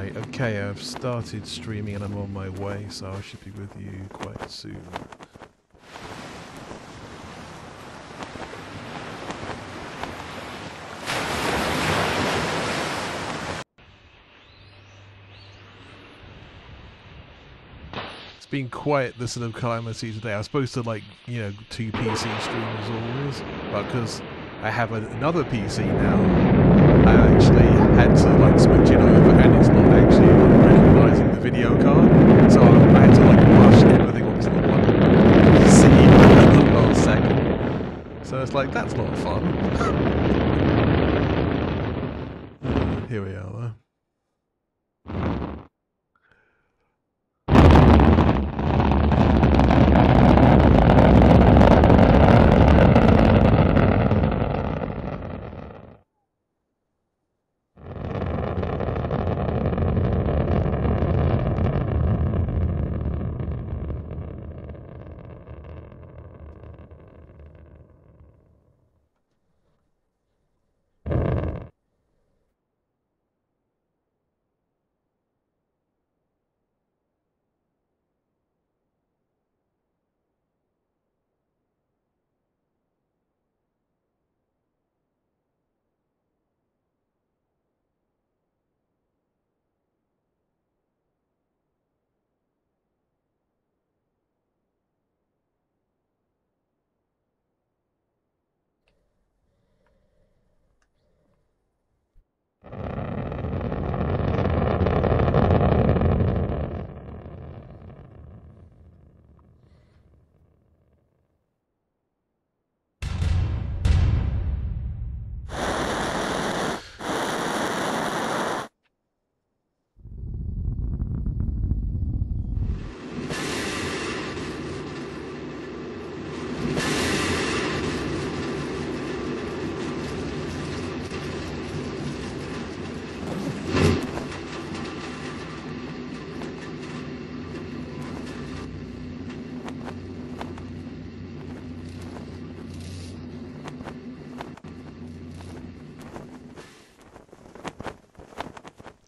Right, okay, I've started streaming and I'm on my way, so I should be with you quite soon. It's been quite the sort of calamity today. I was supposed to, like, you know, 2 PC stream as always, but because I have another PC now, I actually had to, like, switch it over and it's not actually, like, recognising the video card, so I had to, like, rush everything onto the one PC at the last second. So it's like, that's not fun. Here we are, though.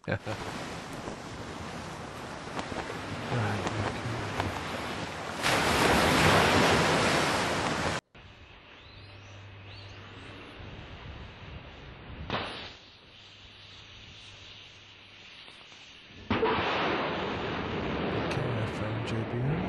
Right, okay, I found JBL.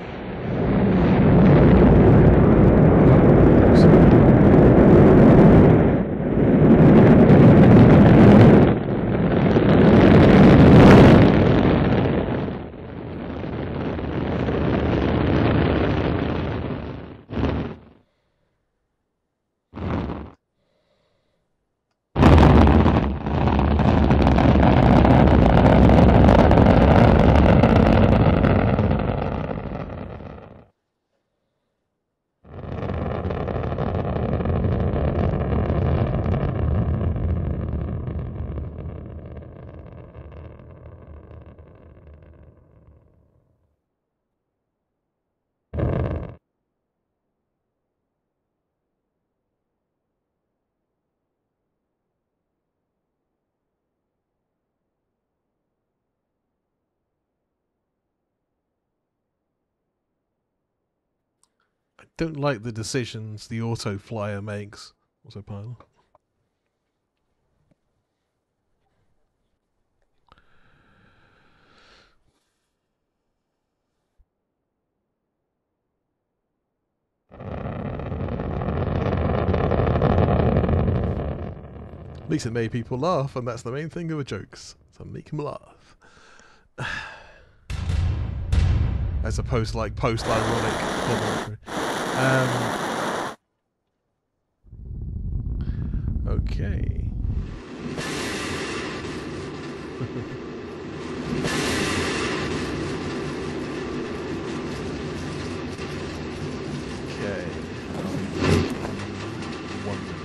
I don't like the decisions the auto flyer makes. Autopilot. At least it made people laugh, and that's the main thing of the jokes. So make them laugh. As opposed to, like, post-ironic commentary. Okay. Okay. 1 minute.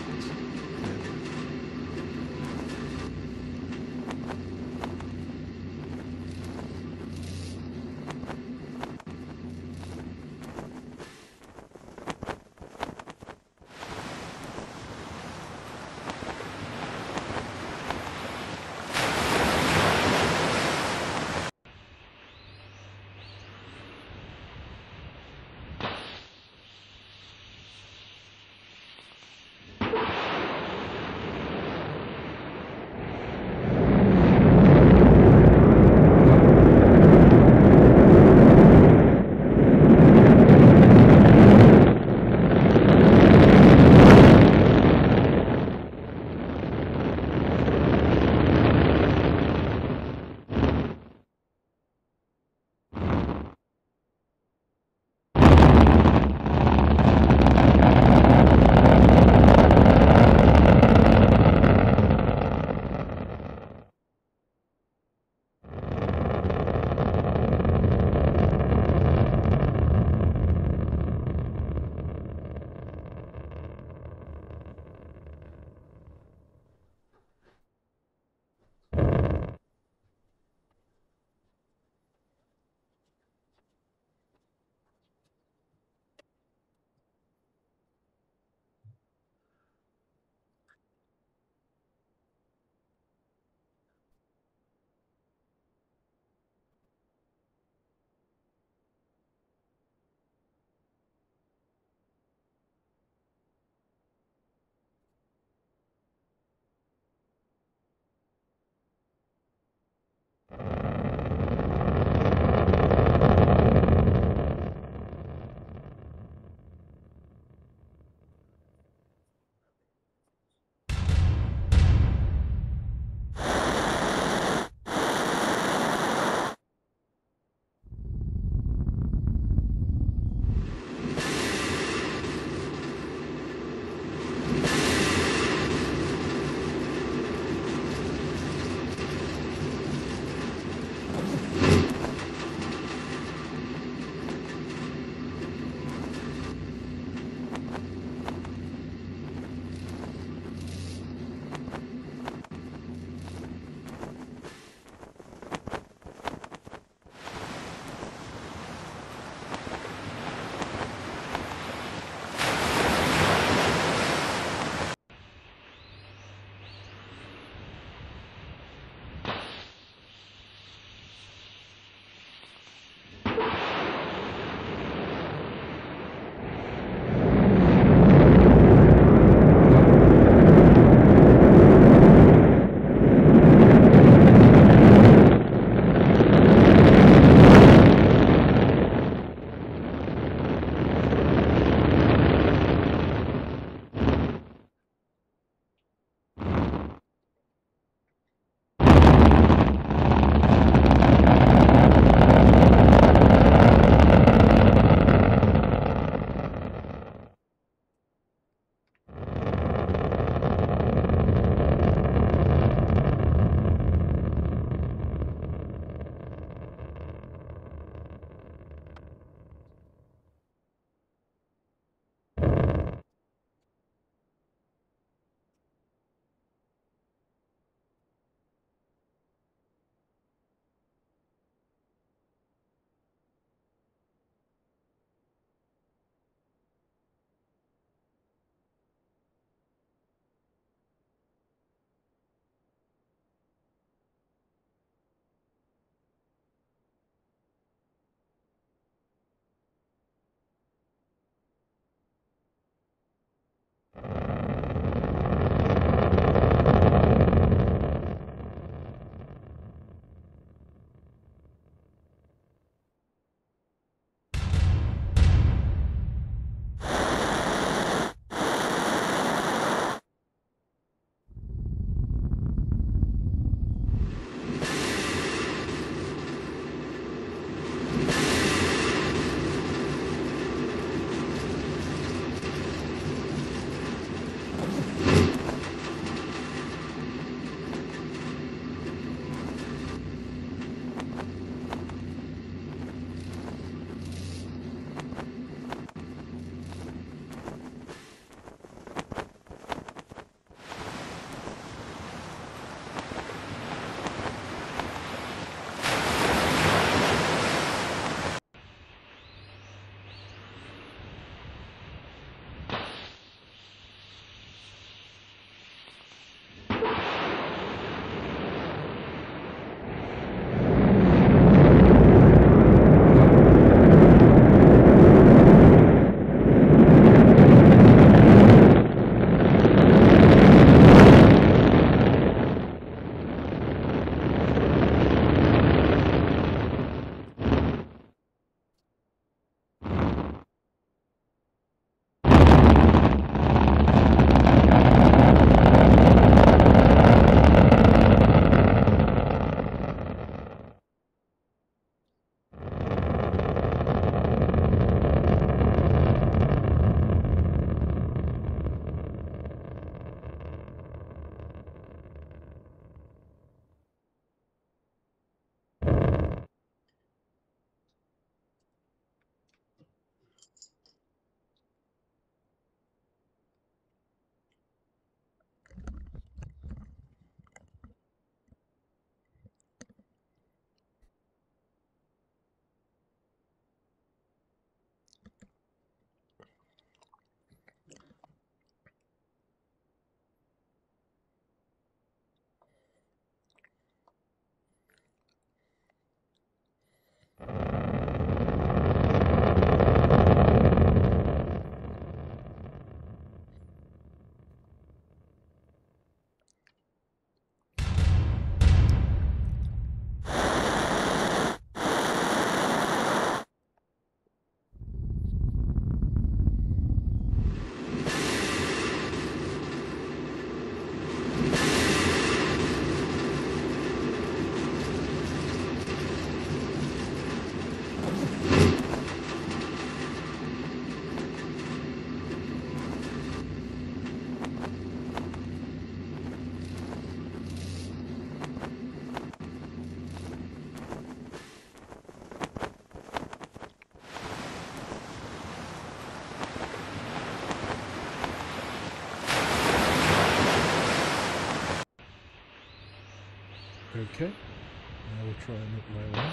Okay. I will try and make my way.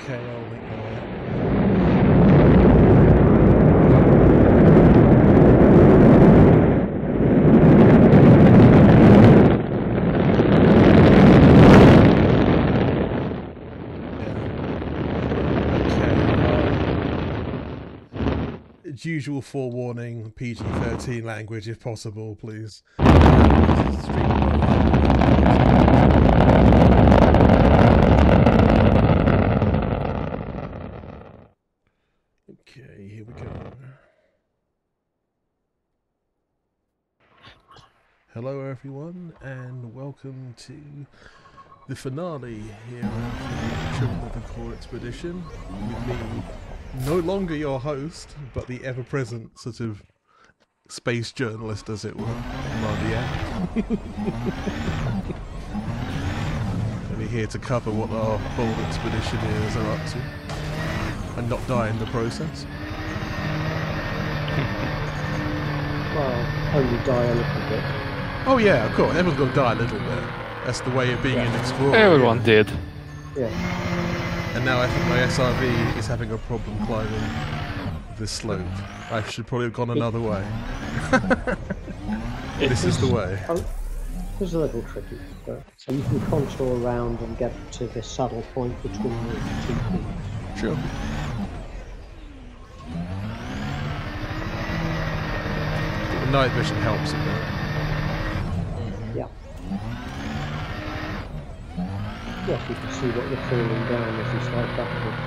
Okay, I'll make my way up. Usual forewarning, PG-13 language if possible, please. Okay, here we go. Hello everyone, and welcome to the finale here at the Children of the Core Expedition. With me, no longer your host, but the ever-present sort of space journalist, as it were, Mardian. Only here to cover what our bold expeditioners are up to, and not die in the process. Well, only die a little bit. Oh yeah, of course, everyone's got to die a little bit. That's the way of being an explorer. Everyone did. Yeah. And now I think my SRV is having a problem climbing this slope. I should probably have gone another way. This is the way. It's a little tricky, but so you can contour around and get to the saddle point between the two peaks. Sure. The night vision helps a bit. Yeah. Yes, you can see what you're falling down as you slide backwards.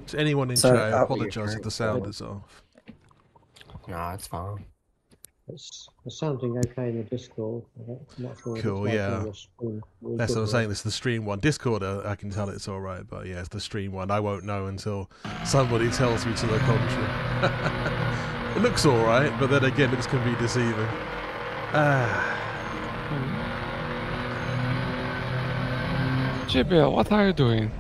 To anyone in chat, I apologise if the sound is off. Nah, it's fine. It's sounding okay in the Discord. I'm not sure. Cool, yeah. That's what I'm saying. This is the stream one. Discord, I can tell it's all right, but yeah, it's the stream one. I won't know until somebody tells me to the contrary. It looks all right, but then again, it can be deceiving. Jibil, what are you doing?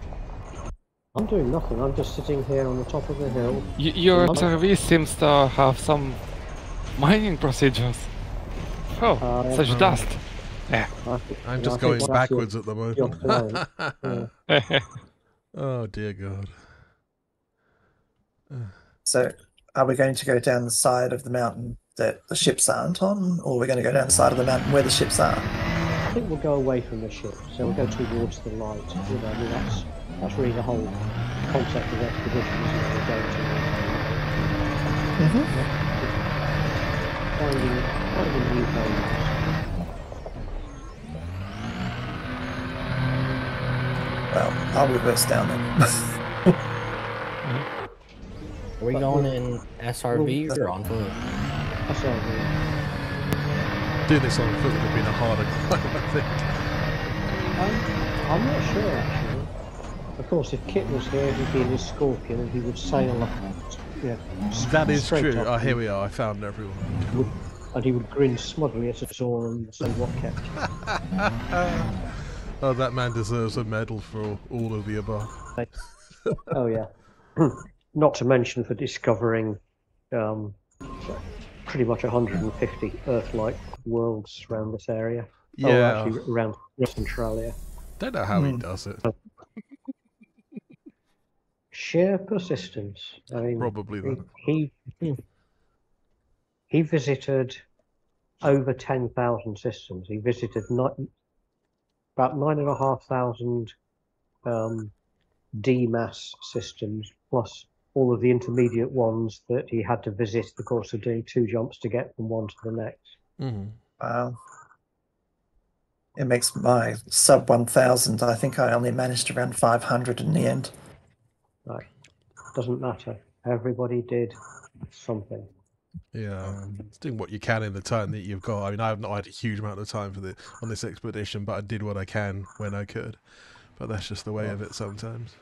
I'm doing nothing. I'm just sitting here on the top of the hill. Your service seems to have some mining procedures. Oh, such dust. Yeah. I'm just going backwards at the moment. Oh dear God. So, are we going to go down the side of the mountain that the ships aren't on, or are we going to go down the side of the mountain where the ships are? I think we'll go away from the ship, so we'll go towards the light. You know, I mean, that's really the whole concept of expedition, isn't it? We're going to finding new homes. Well, I'll reverse down then. Are we going in SRV or on foot? SRV. Doing this on foot would have been a harder climb, I think. I'm not sure, actually. Of course, if Kit was here, he'd be in his Scorpion and he would sail up. Yeah, that is true. Oh, here we are. I found everyone. And he would grin smugly at us all and say, "What kept you?" Oh, that man deserves a medal for all of the above. Oh yeah. Not to mention for discovering pretty much 150 Earth-like worlds around this area. Yeah. Oh, actually around Centralia. Don't know how he does it. Sheer persistence. I mean, Probably that. He visited over 10,000 systems. He visited about 9,500 D-mass systems, plus all of the intermediate ones that he had to visit in the course of doing 2 jumps to get from one to the next. Wow. It makes my sub 1,000. I think I only managed around 500 in the end. Right. Doesn't matter. Everybody did something. Yeah, it's doing what you can in the time that you've got. I mean, I have not had a huge amount of time on this expedition, but I did what I can when I could. But that's just the way of it sometimes.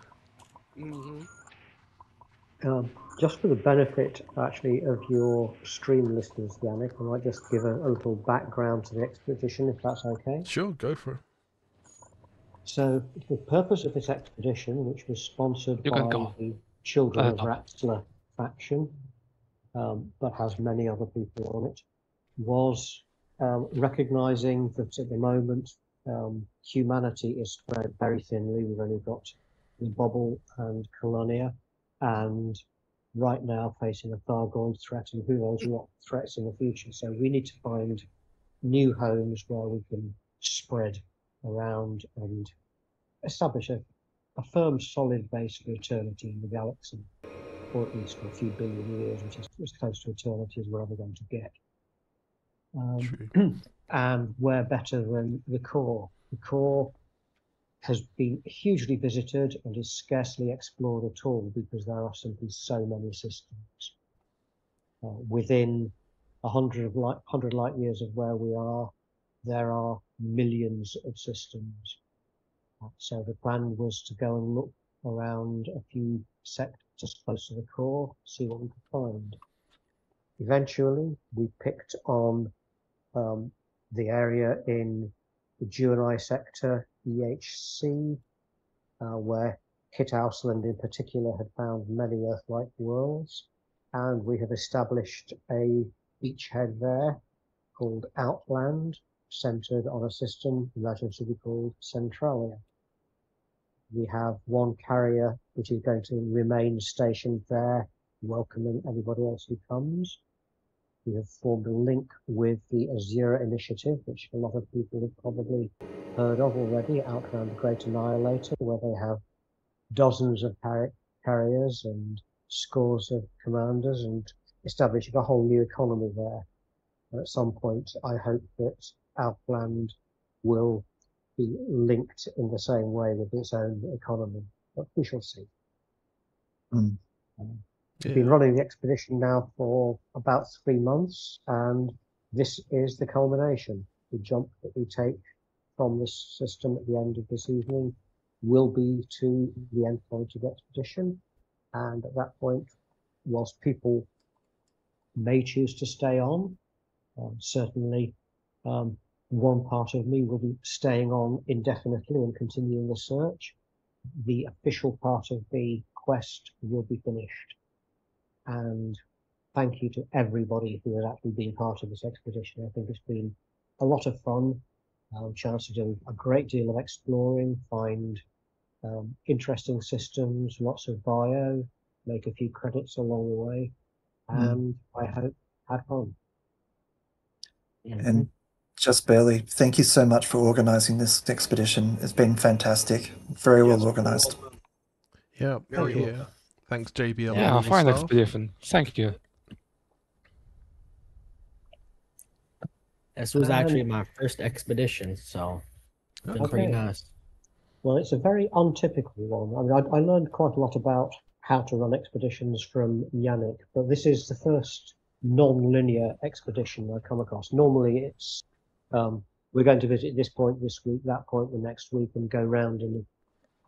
Just for the benefit, actually, of your stream listeners, Yannick, I might just give a little background to the expedition, if that's okay. Sure, go for it. So, the purpose of this expedition, which was sponsored by the Children of Rapsler faction, but has many other people on it, was recognizing that at the moment humanity is spread very thinly. We've only got the Bubble and Colonia, and right now facing a Thargoid threat, and who knows what threats in the future. So we need to find new homes where we can spread around and establish a firm, solid base for eternity in the galaxy, or at least for a few billion years, which is as close to eternity as we're ever going to get. And where better than the core? The core has been hugely visited and is scarcely explored at all because there are simply so many systems. Within 100 light years of where we are, there are millions of systems. So the plan was to go and look around a few sectors just close to the core, see what we could find. Eventually, we picked on the area in the Juvenile sector, EHC, where Kit Ausland in particular had found many Earth-like worlds, and we have established a beachhead there called Outland, centered on a system imagined to be called Centralia. We have one carrier which is going to remain stationed there, welcoming anybody else who comes. We have formed a link with the Azura Initiative, which a lot of people have probably heard of already, out around the Great Annihilator, where they have dozens of carriers and scores of commanders and establishing a whole new economy there. And at some point, I hope that Outland will be linked in the same way with its own economy, but we shall see. We've been running the expedition now for about 3 months, and this is the culmination. The jump that we take from this system at the end of this evening will be to the end point of the expedition, and at that point, whilst people may choose to stay on, certainly one part of me will be staying on indefinitely and continuing the search. The official part of the quest will be finished. And thank you to everybody who has actually been part of this expedition. I think it's been a lot of fun, chance to do a great deal of exploring, find interesting systems, lots of bio, make a few credits along the way, and I hope had fun. And just barely, thank you so much for organizing this expedition. It's been fantastic, very well organized. Yeah, thanks JBL. Yeah, fine expedition. Thank you. This was actually my first expedition, so it's been pretty nice. Well, it's a very untypical one. I mean, I learned quite a lot about how to run expeditions from Yannick, but this is the first non-linear expedition I've come across. Normally it's, we're going to visit this point this week, that point the next week, and go round in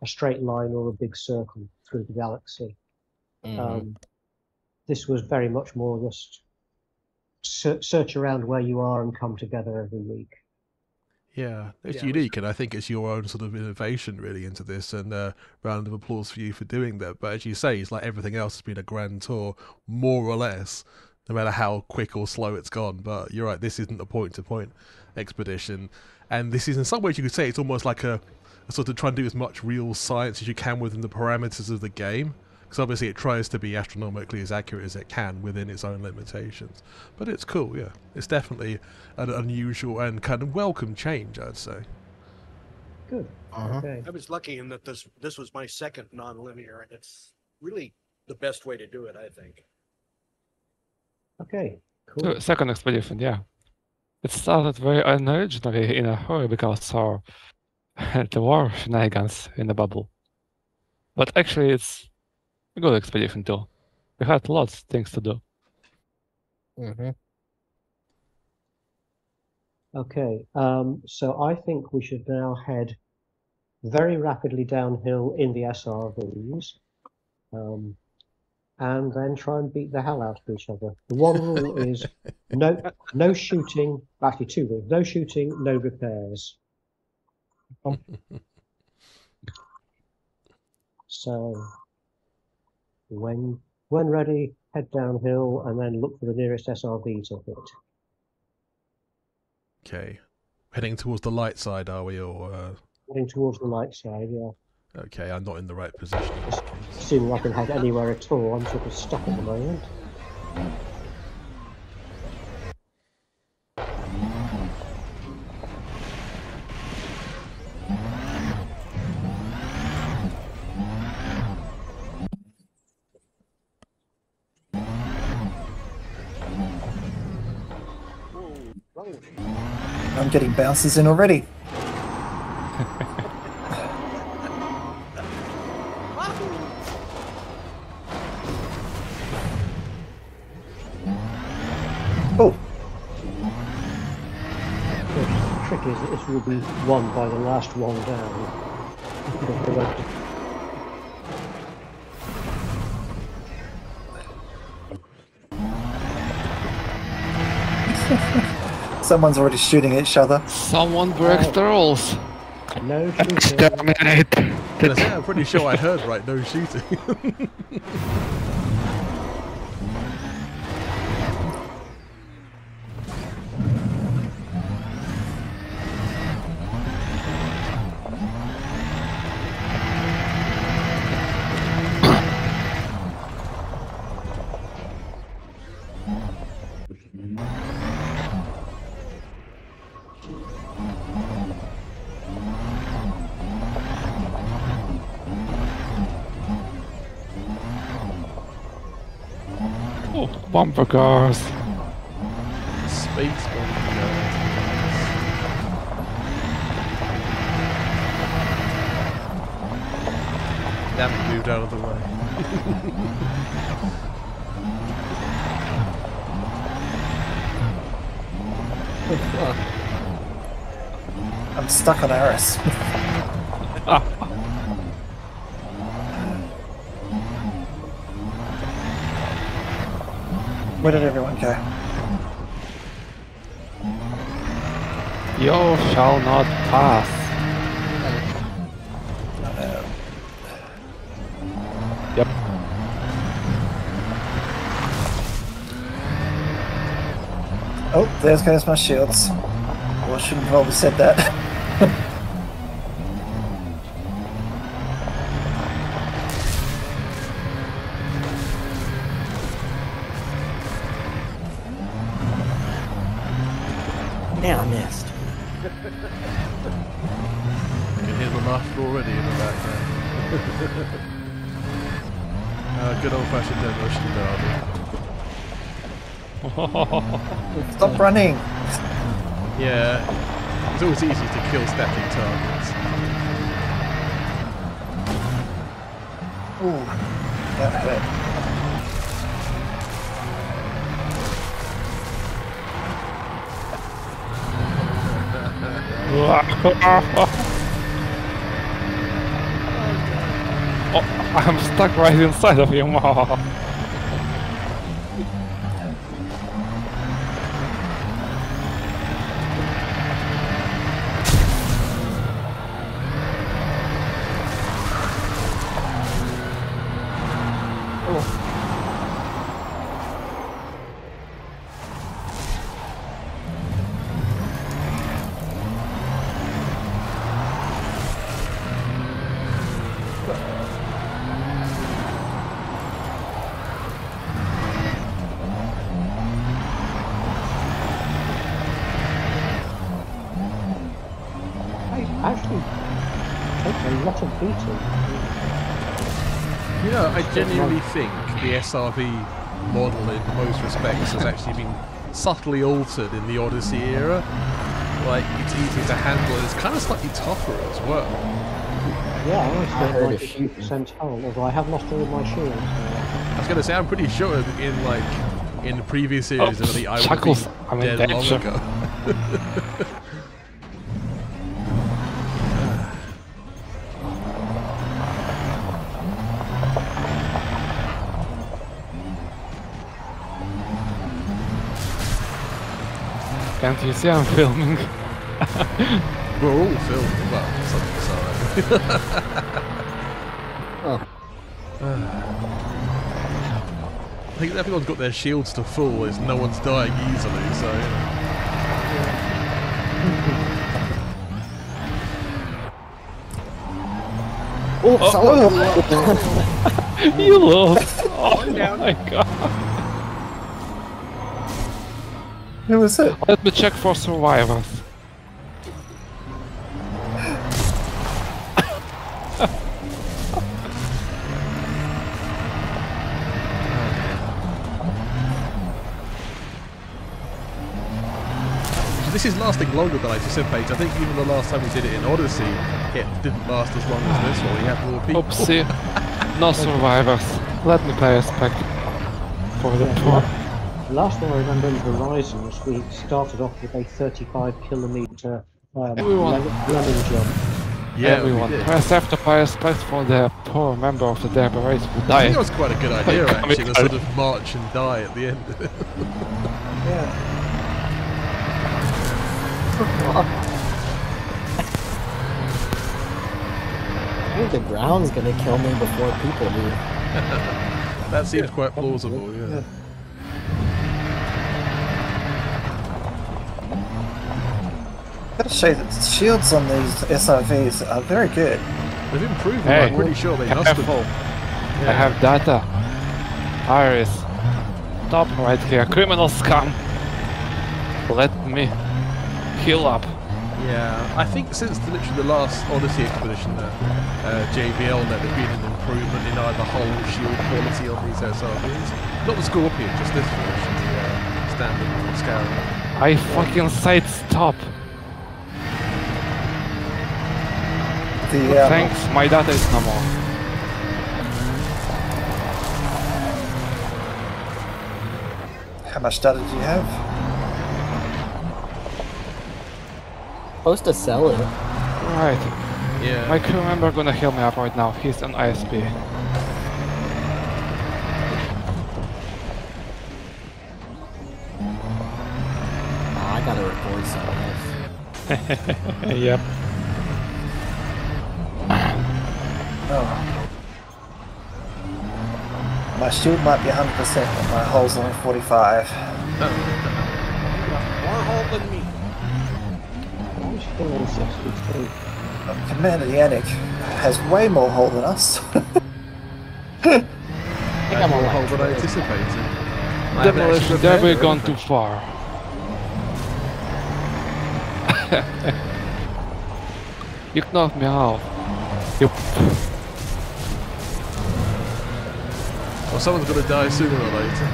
a straight line or a big circle through the galaxy. This was very much more just search around where you are and come together every week. Yeah, it's unique, and I think it's your own sort of innovation really into this, and round of applause for you for doing that. But as you say, it's like everything else has been a grand tour, more or less, no matter how quick or slow it's gone. But you're right, this isn't a point-to-point expedition, and this is, in some ways you could say, it's almost like a sort of try and do as much real science as you can within the parameters of the game. Because obviously it tries to be astronomically as accurate as it can within its own limitations. But it's cool, yeah. It's definitely an unusual and kind of welcome change, I'd say. Good. Okay. I was lucky in that this was my second non-linear, and it's really the best way to do it, I think. Okay, cool. Second expedition, yeah. It started very unoriginally in a hurry because of the war shenanigans in the bubble. But actually it's a good expedition too. We had lots of things to do. Okay, so I think we should now head very rapidly downhill in the SRVs, and then try and beat the hell out of each other. The one rule is no shooting. Actually, two rules: no shooting, no repairs. So when ready, head downhill, and then look for the nearest SRV to hit. Okay. Heading towards the light side, are we, or? Heading towards the light side, yeah. Okay, I'm not in the right position. in this case. Assuming I can head anywhere at all, I'm sort of stuck at the moment. I'm getting bounces in already. Oh, The trick is that this will be won by the last one down. someone's already shooting at each other. Someone broke the rules. No shooting. Exterminate. I'm pretty sure I heard right, no shooting. Oh, bumper cars. Space bomb. Damn it, moved out of the way. I'm stuck on Aris. Where did everyone go? You shall not pass. Yep. Oh, there goes my shields. Well, I shouldn't have probably said that. Yeah, I missed. You can hear the laughter already in the background. Good old-fashioned demolition derby. Stop running! Yeah, it's always easy to kill static targets. Ooh, that hurt. Oh, I'm stuck right inside of you. Actually, takes a lot of beating. You know, I genuinely think the SRV model in most respects has actually been subtly altered in the Odyssey era. Like, it's easier to handle, and it's kind of slightly tougher as well. Yeah, I I spent heard like a few. 50% hull, although I have lost all of my shields. I was going to say, I'm pretty sure in the previous series, Oh, I would Chuckles. have I'm been in dead long danger. ago. Can't you see I'm filming? We're all filming, well, something, sorry. Oh, I think everyone's got their shields to full, as no one's dying easily, so... You lost! Oh my god! Who was it? Let me check for survivors. This is lasting longer than I anticipated. I think even the last time we did it in Odyssey, it didn't last as long as this one. We had more people. Oopsie. No survivors. Let me pay respect for the poor. Last one I remember in Horizon was we started off with a 35-kilometer Everyone. running jump. Yeah, Everyone, we did. press F to pay respect for the poor member of the Derby race who I think died. that was quite a good idea, Like, actually, to sort of march and die at the end. Yeah. I think the ground's gonna kill me before people do. That seems quite plausible, yeah. Gotta say that the shields on these SRVs are very good. They've improved them, Hey, I'm pretty sure they must have. Careful. I have data. Iris. Stop right here. Criminal scum. Let me heal up. Yeah, I think since literally the last Odyssey expedition that JBL that there's been an improvement in either hull or shield quality on these SRVs. Not the Scorpion, just this version, the standard Scarab. I fucking said stop. The Thanks, my data is no more. how much data do you have? Supposed to sell it. Right. Yeah. My crew member gonna heal me up right now. He's an ISP. I gotta record some of this. Yep. Oh. My shield might be 100%, but my hull's only 45. More hull than me. Commander Yannick has way more hull than us. I think I'm More on hull like than I anticipated. I haven't actually Demolition prepared Derby for gone anything. too far. You knocked me out. You. Well, someone's gonna die sooner or later.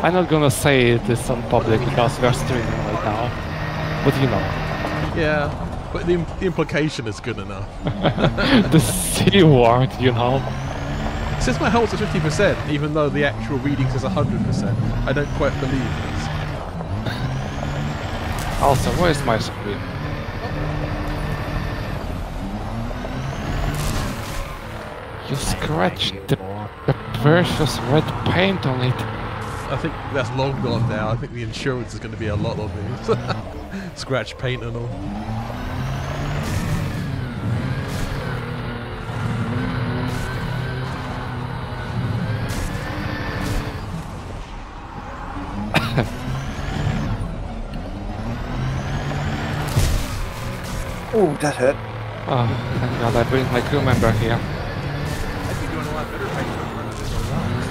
I'm not gonna say this on public because we're streaming right now. But you know. Yeah, but the implication is good enough. The C word, you know. Since my hull's at 50%, even though the actual reading says 100%, I don't quite believe this. Also, where's my screen? You scratched the precious red paint on it. I think that's long gone now. I think the insurance is going to be a lot on these. Scratch paint and all. Oh, that hurt. Oh, thank God I bring my crew member here. I'd be doing a lot better if I could run into those rocks.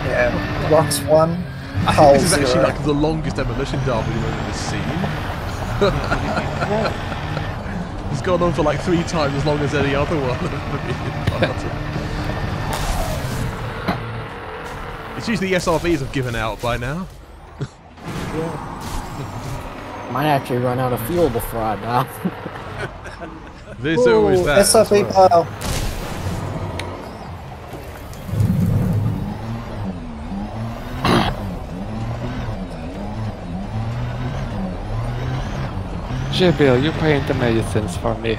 Yeah, rocks 1, I hull think this is 0. actually like the longest demolition derby we've ever seen. It's gone on for like 3 times as long as any other one. It's usually the SRVs have given out by now. Might actually run out of fuel before I die. There's always that. as SRV well. pile. J-Bill, you paint the medicines for me.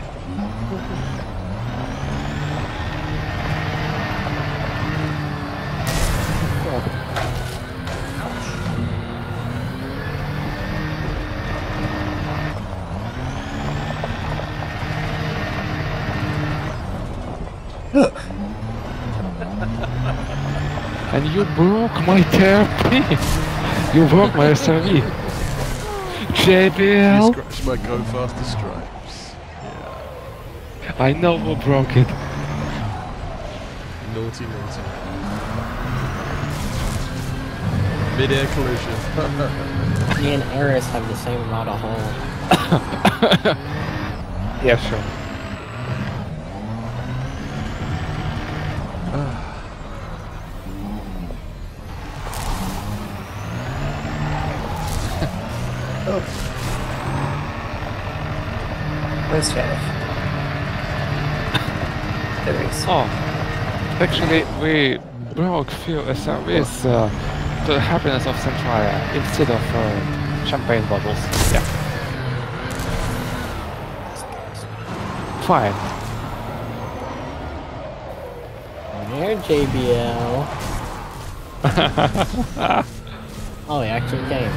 And you broke my therapy! You broke my SRV! You JBL! scratched my go faster stripes. Yeah. I know who broke it. Naughty, naughty. Mid-air collision. Me and Eris have the same amount of hull. Yeah, sure. Oh. Where's Janet? There he is. Oh, actually, we broke few SRVs to the happiness of Centralia instead of champagne bottles. Yeah. Fine. There, JBL. Oh, he actually came.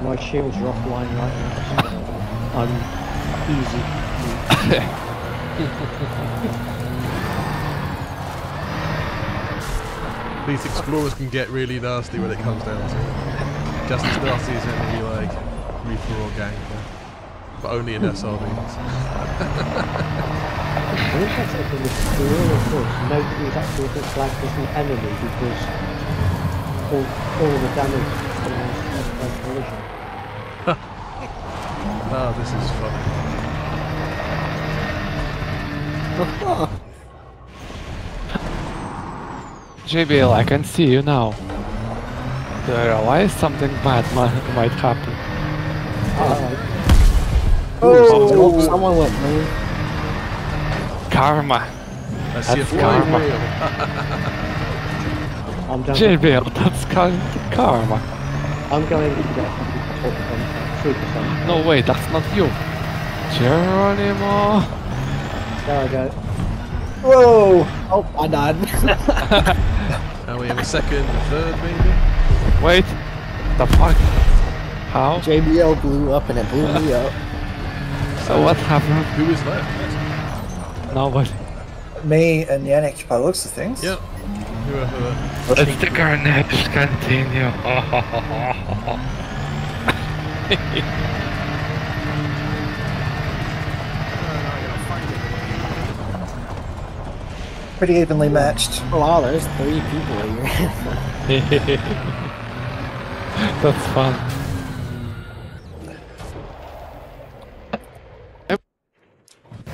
My shields are offline right now, so I'm easy. These explorers can get really nasty when it comes down to it. Just as nasty as any like Reaper or Ganker. But only in SRVs. I think that's it for this tour, of course. Nobody's actually been flagged as an enemy because all the damage is by collision. Ah, this is funny. JBL, I can see you now. Do I realize something bad might happen? Oh, someone went blue. Karma! Let's see That's a flying karma. wheel. I'm down. JBL, that's karma. I'm going to get 3%. No way, that's not you. Geronimo! There I go. Whoa! Oh, I died. Now we have a second, third maybe? Wait, the fuck? How? JBL blew up and it blew me up. So what happened? Who is left? Nobody. Me and Yannick, by the looks of things. Yep. Whoever. Let's the carnage continue. Pretty evenly matched. Oh, wow, there's 3 people here. That's fun.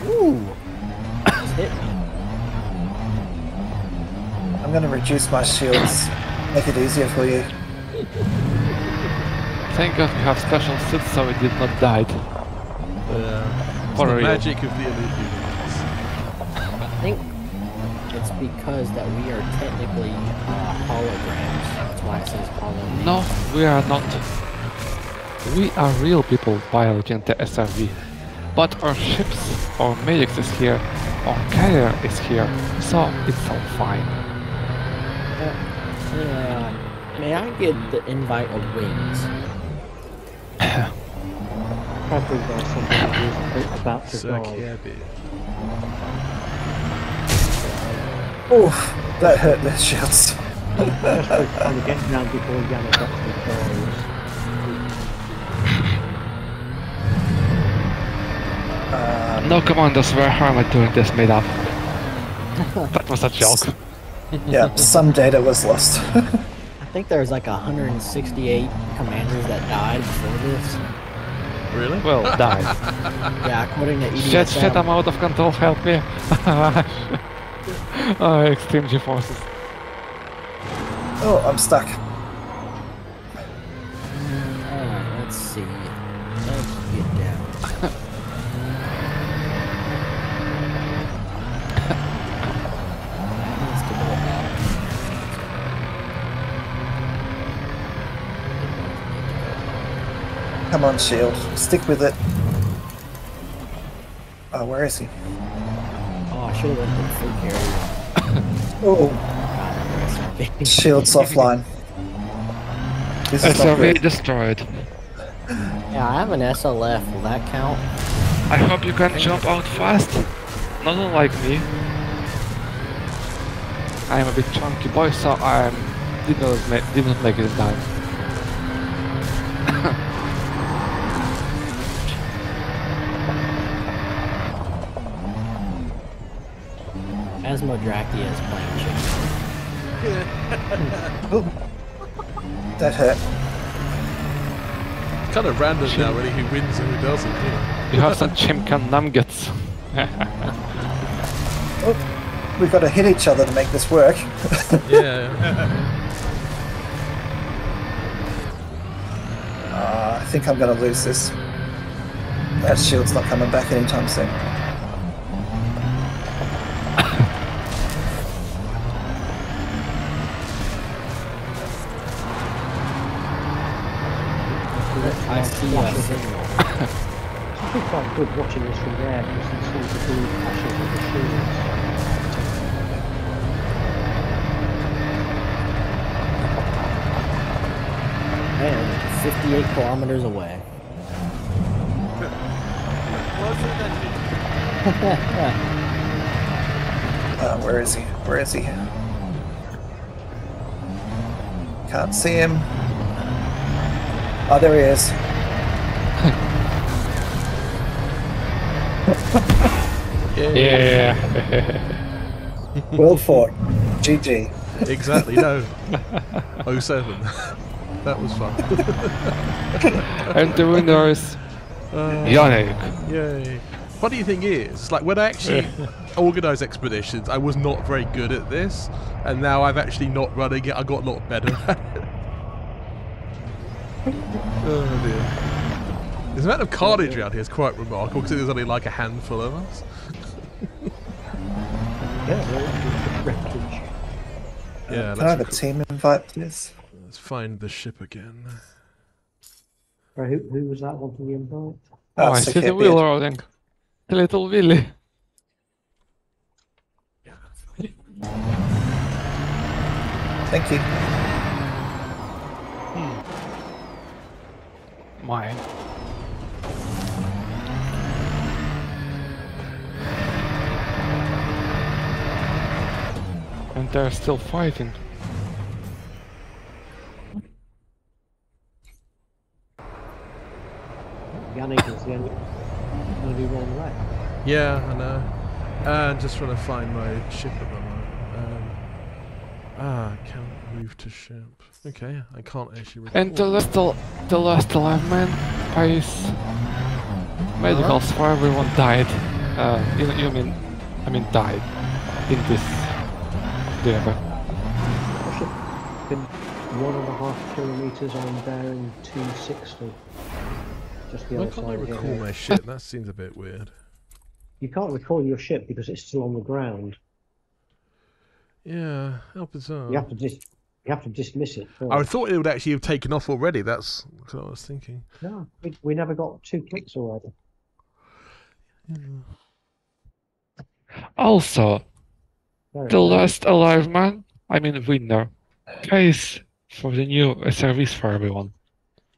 Ooh. Just hit me. I'm going to reduce my shields, make it easier for you. Thank God we have special suits so we did not die. It's For the real. magic of the elite units. I think it's because that we are technically holograms. That's why it says hologram. No, we are not. We are real people piloting the SRV. But our ships, our medics is here, our carrier is here, so it's all fine. May I get the invite of wings? Probably by somebody who's about to Sir die. Kirby. Oof, that hurt their shields. Just for trying to get down before Yannick actually dies. No commandos were harmed during this meetup. That was a joke. Yeah, some data was lost. I think there's like 168 commanders that died before this. Really? Well, died. Yeah, according to Shit, EDSM. I'm out of control, help me. Oh, extreme G-forces. Oh, I'm stuck. Alright, let's see. Let's get down. Let's get down. Come on, shield. Stick with it. Oh, where is he? Oh, I should have went to the food carrier. Oh, God, shield's offline. This is not SRV good. destroyed. yeah, I have an SLF. Will that count? I hope you can jump out fast. Not unlike me. I'm a bit chunky boy, so I did not make it in time. Asmodraki is playing chicken. That hurt. It's kind of random now, really, who wins and who doesn't. You know? You have some chimkan nuggets. Oh, we've got to hit each other to make this work. Yeah. I think I'm going to lose this. That shield's not coming back anytime soon. I see a signal. It's actually quite good watching this from there because you seem to be ashes of the shields. Man, 58 kilometers away. Where is he? Where is he? Can't see him. Oh, there he is. Yeah. Well fought. GG. Exactly, no. 07. That was fun. And the winner is Yannick. Yay. Funny thing is, like when I actually organised expeditions, I was not very good at this, and now I'm actually not running it. I got a lot better at it. Oh dear. The amount of carnage around here is quite remarkable because there's only like a handful of us. Yeah, Can I have a team invite, please? let's find the ship again. Right, who was that wanting the invite? Oh, I see the wheel rolling. The little Willy. Thank you. Mine. And they're still fighting. Yannick is the only one left. Yeah, I know. Just trying to find my ship at the moment. Can't move to ship. Okay, I can't actually. And the last alive man pays medicals for everyone died. I mean died in this endeavor. Our ship been 1.5 kilometres on bearing 260. Just the Why other can't I side recall here. my ship? That seems a bit weird. You can't recall your ship because it's still on the ground. Yeah, how bizarre. You have to dismiss it first. I thought it would actually have taken off already. That's what I was thinking. No, we never got 2 clicks already. Also, There the it is. last alive man, I mean winner, pays for the new service for everyone.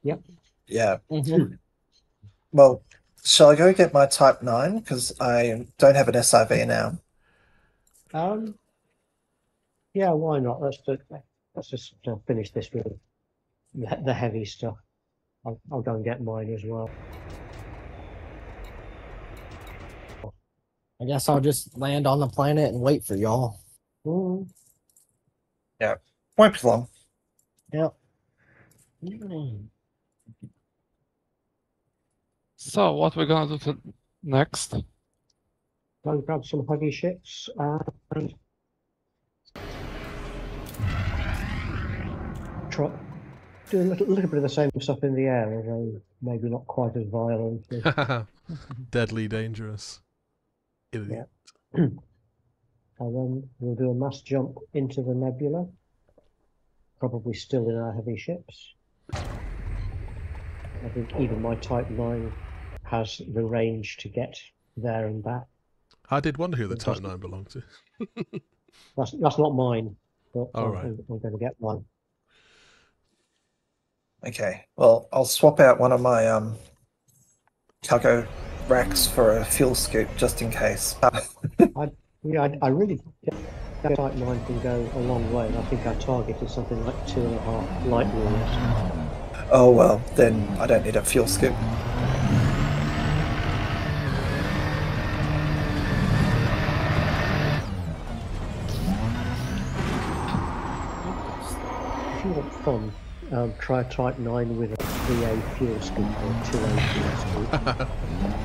Yeah. Mhm. Well, shall I go get my Type 9? Because I don't have an SIV now. Yeah, why not? Let's just finish this with the heavy stuff. I'll go and get mine as well. I guess I'll just land on the planet and wait for y'all. Mm. Won't be long. Yep. So what we're gonna do next? Go and grab some heavy ships and try do a little bit of the same stuff in the air, although maybe not quite as violently. Deadly dangerous. Idiot. And then we'll do a mass jump into the nebula, probably still in our heavy ships. I think even my Type 9 has the range to get there and back. I did wonder who the Type 9 belonged to. That's not mine, but All right. I'm going to get one. Okay. Well, I'll swap out one of my cargo racks for a fuel scoop just in case. Yeah, I really Type 9 can go a long way, and I think our target is something like 2.5 light years. Oh well, then I don't need a fuel skip. If you want fun, try Type 9 with a 3A fuel scoop or a 2A fuel scoop.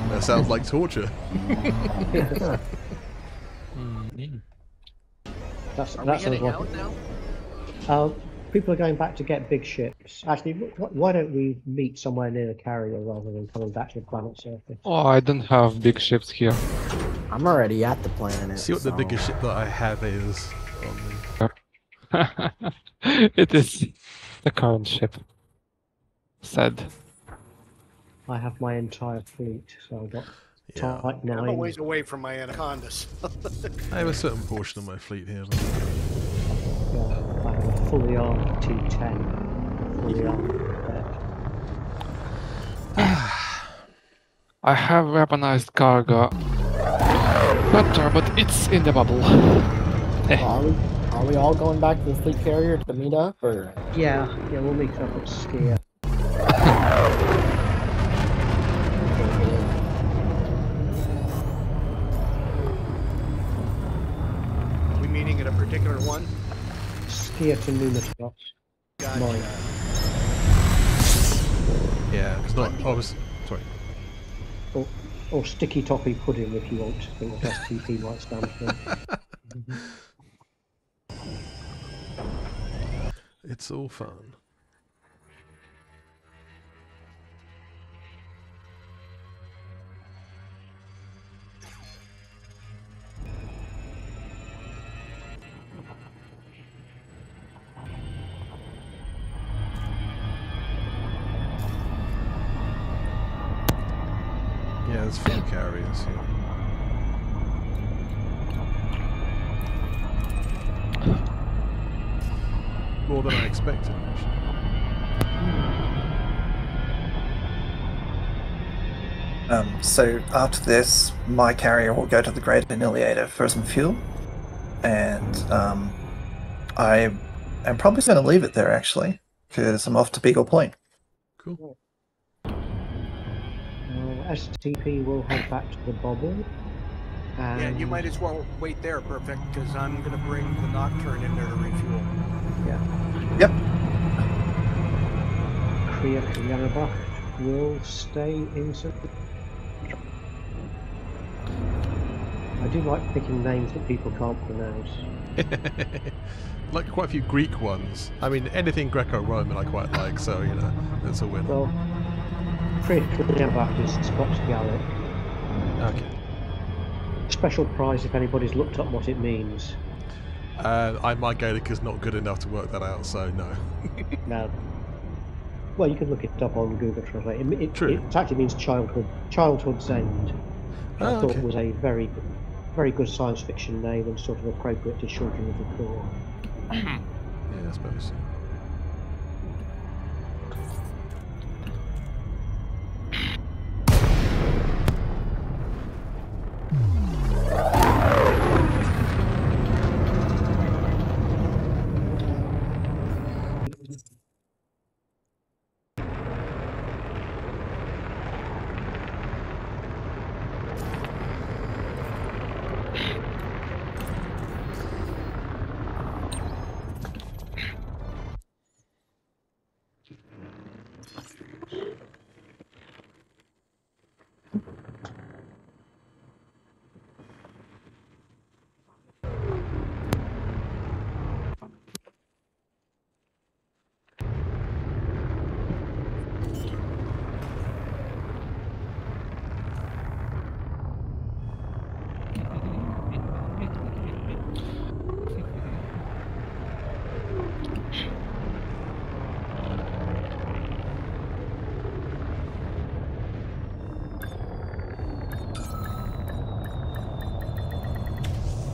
That sounds like torture. Are we That sounds heading like out it. now? People are going back to get big ships. Actually, why don't we meet somewhere near the carrier rather than coming back to the planet surface? Oh, I don't have big ships here. I'm already at the planet. See what the so- biggest ship that I have is on me. It is the current ship. Sad. I have my entire fleet, so I've got Yeah. Type I'm a 9. ways away from my anacondas. I have a certain portion of my fleet here. But... Yeah, I have a fully armed T10. Fully armed deck. I have weaponized cargo. Better, but it's in the bubble. Are we all going back to the fleet carrier to meet up, or? Yeah, we'll meet up at Skier. Are we meeting at a particular one? Skier to Numitos. Gotcha. Mine. Yeah, it's not. I was sorry. Or Sticky Toffee Pudding if you want to think what STP might stand for. It's all fun. Yeah, there's few carriers here. More than I expected, actually. So after this, my carrier will go to the Great Annihilator for some fuel, and I am probably going to leave it there actually, because I'm off to Beagle Point. Cool. STP will head back to the bubble. And Yeah, you might as well wait there, Perfect, because I'm going to bring the Nocturne in there to refuel. Yep. Kriya Kriyanabach will stay in St. I do like picking names that people can't pronounce. Like quite a few Greek ones. I mean, anything Greco-Roman I quite like, so, you know, that's a winner. Well, Kriya Kriyanabach is Scots Gaelic. Okay. Special prize if anybody's looked up what it means. My Gaelic is not good enough to work that out, so no. No. Well, you can look it up on Google Translate. True. It actually means childhood's end. I Oh, thought okay. it was a very, very good science fiction name and sort of appropriate to children of the Corps. Yeah, I suppose so.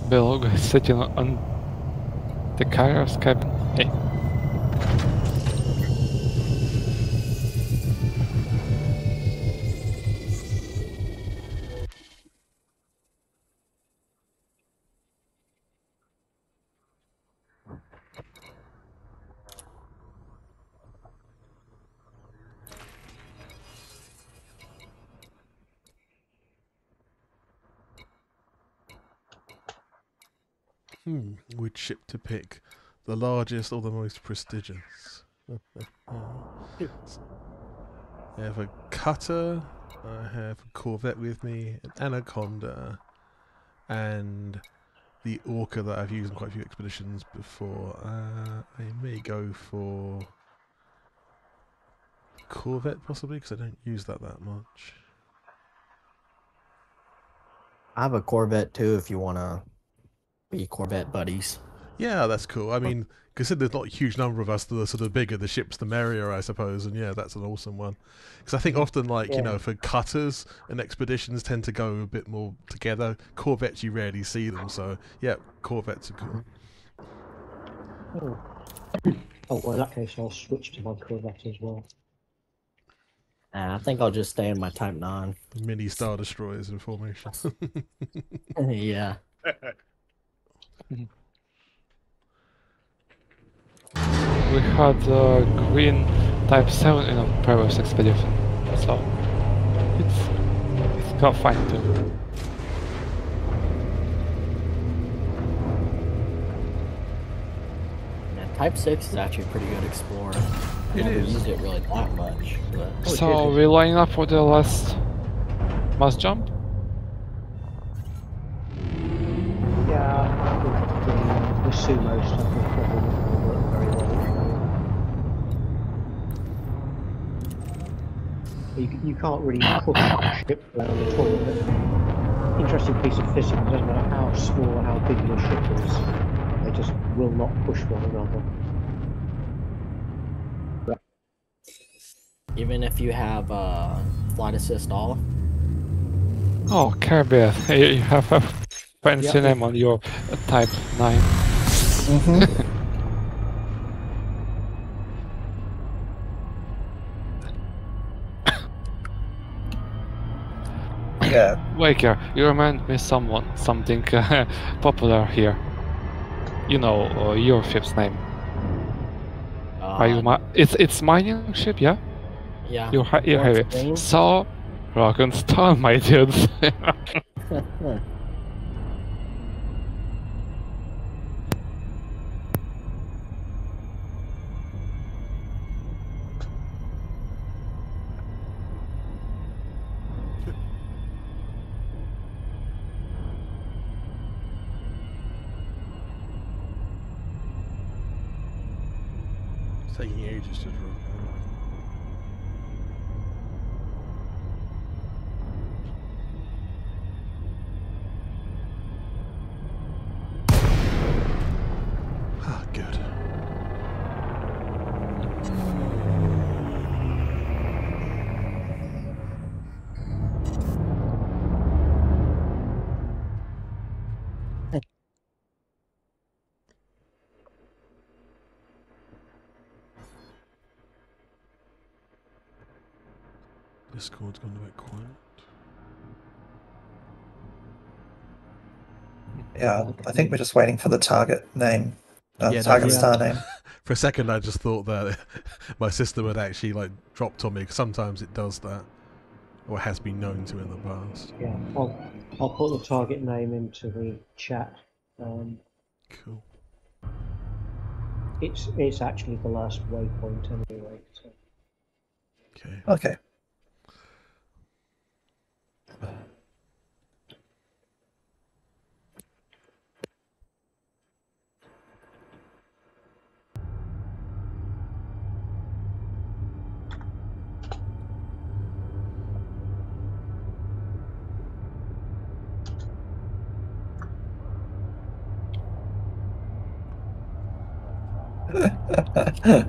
Belog is sitting on the carrier's cabin. Hey. Which ship to pick? The largest or the most prestigious? I have a cutter, I have a corvette with me, an anaconda, and the orca that I've used in quite a few expeditions before. I may go for corvette possibly, because I don't use that much. I have a Corvette too if you want to be Corvette buddies. Yeah, that's cool. I mean, consider there's not a huge number of us, the sort of bigger the ships, the merrier, I suppose. And yeah, that's an awesome one. Because I think often, like, you know, for cutters and expeditions tend to go a bit more together. Corvettes, you rarely see them. So yeah, Corvettes are cool. Oh, well, in that case, I'll switch to my Corvette as well. I think I'll just stay in my Type 9. Mini Star Destroyers in formation. Yeah. We had green Type 7 in a previous expedition, so it's got fine too. Yeah, Type 6 is actually a pretty good explorer. I never used it really that much. But... So we line up for the last mass jump? Yeah, I think the sumo stuff will probably not work very well. You can't really push a ship around at all. But interesting piece of physics, it doesn't matter how small or how big your ship is, they just will not push one another. Even if you have flight assist all? Oh, Caribbean, you have a fancy name on your Type 9. Yeah. Waker, you remind me something popular here. You know your ship's name. Are you it's mining ship, yeah? Yeah. You have it. So, rock and stone, my dudes. It's taking ages to draw. Ah, good. Discord's gone a bit quiet. Yeah, I think we're just waiting for the target name. Yeah, Target no, star name. For a second, I just thought that my system had actually like dropped on me. 'Cause sometimes it does that, or has been known to in the past. Yeah, I'll put the target name into the chat. Cool. It's actually the last waypoint anyway. So. Okay. Okay.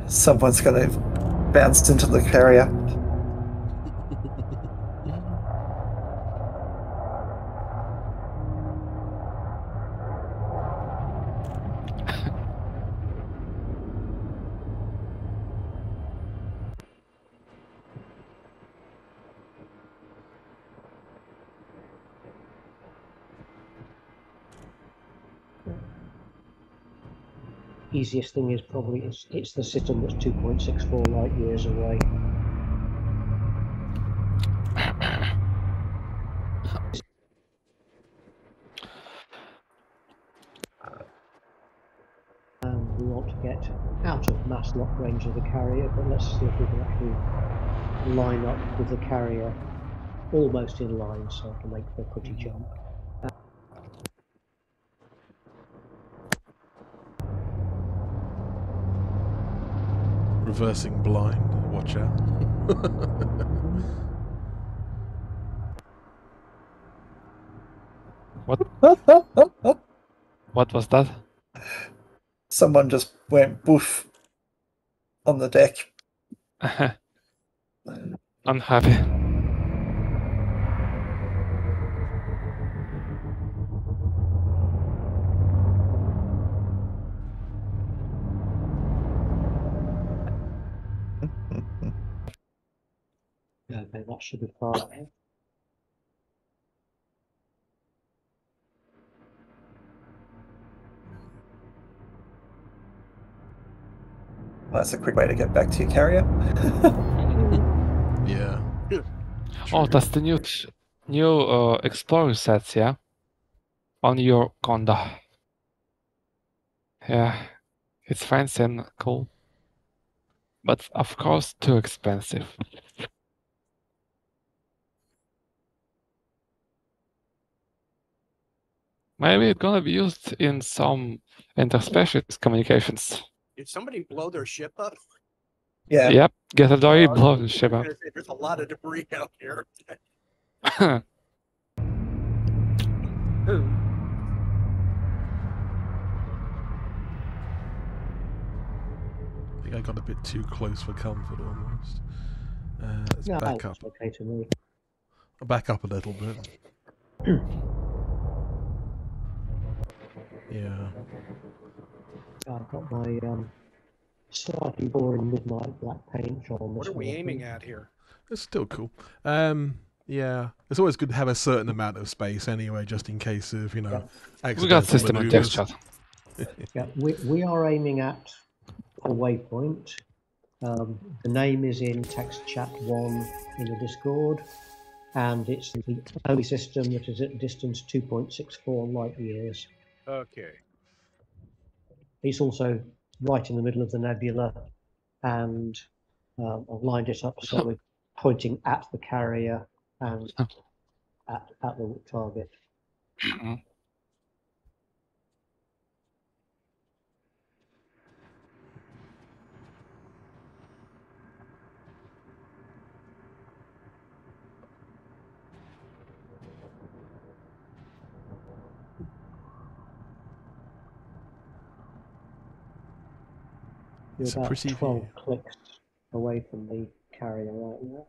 Someone's gonna bounce into the carrier. Easiest thing is probably it's the system that's 2.64 light years away. mass lock range of the carrier, but let's see if we can actually line up with the carrier almost in line so I can make the pretty jump. Reversing blind, watch out. What was that? Someone just went boof on the deck. Unhappy. Okay, that should be fine. That's a quick way to get back to your carrier. Yeah. Oh, that's the new Explorer sets, yeah? On your Conda. Yeah, it's fancy and cool. But of course, too expensive. Maybe it's gonna be used in some interspecies communications. Did somebody blow their ship up? Yeah. Yep, get a dory, Oh, blow the ship I was up. gonna say, there's a lot of debris out here. I think I got a bit too close for comfort almost. Let's No, back up. it's okay to me. Back up a little bit. Yeah. I've got my slightly boring midnight black paint on What this are we one, I aiming think. at here? It's still cool. Yeah. It's always good to have a certain amount of space anyway, just in case of, we got accidental system and maneuvers. text chat. Yeah, we are aiming at a waypoint. The name is in text chat 1 in the Discord, and it's the only system that is at distance 2.64 light years. Okay. It's also right in the middle of the nebula, and I've lined it up so we're pointing at the carrier and at the target. You're It's a about pretty 12 view. clicks away from the carrier right now.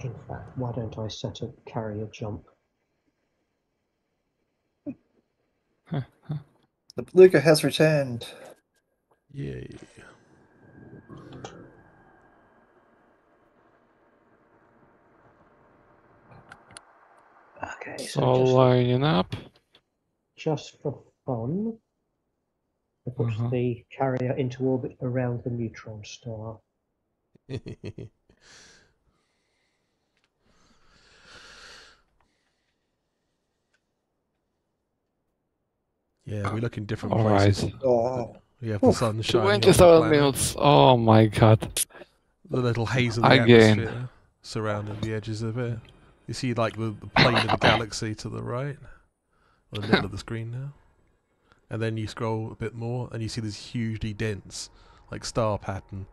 In fact, why don't I set a carrier jump? The beluga has returned. Yay. Okay, So so lining up. just for fun, I put the carrier into orbit around the neutron star. Yeah, we look in different All places. right. Oh, We have the sun shining on the 27 planet. minutes. Oh my god. The little haze of the Again. atmosphere surrounding the edges of it. You see like the plane of the galaxy to the right, or the middle of the screen now. And then you scroll a bit more and you see this hugely dense like star pattern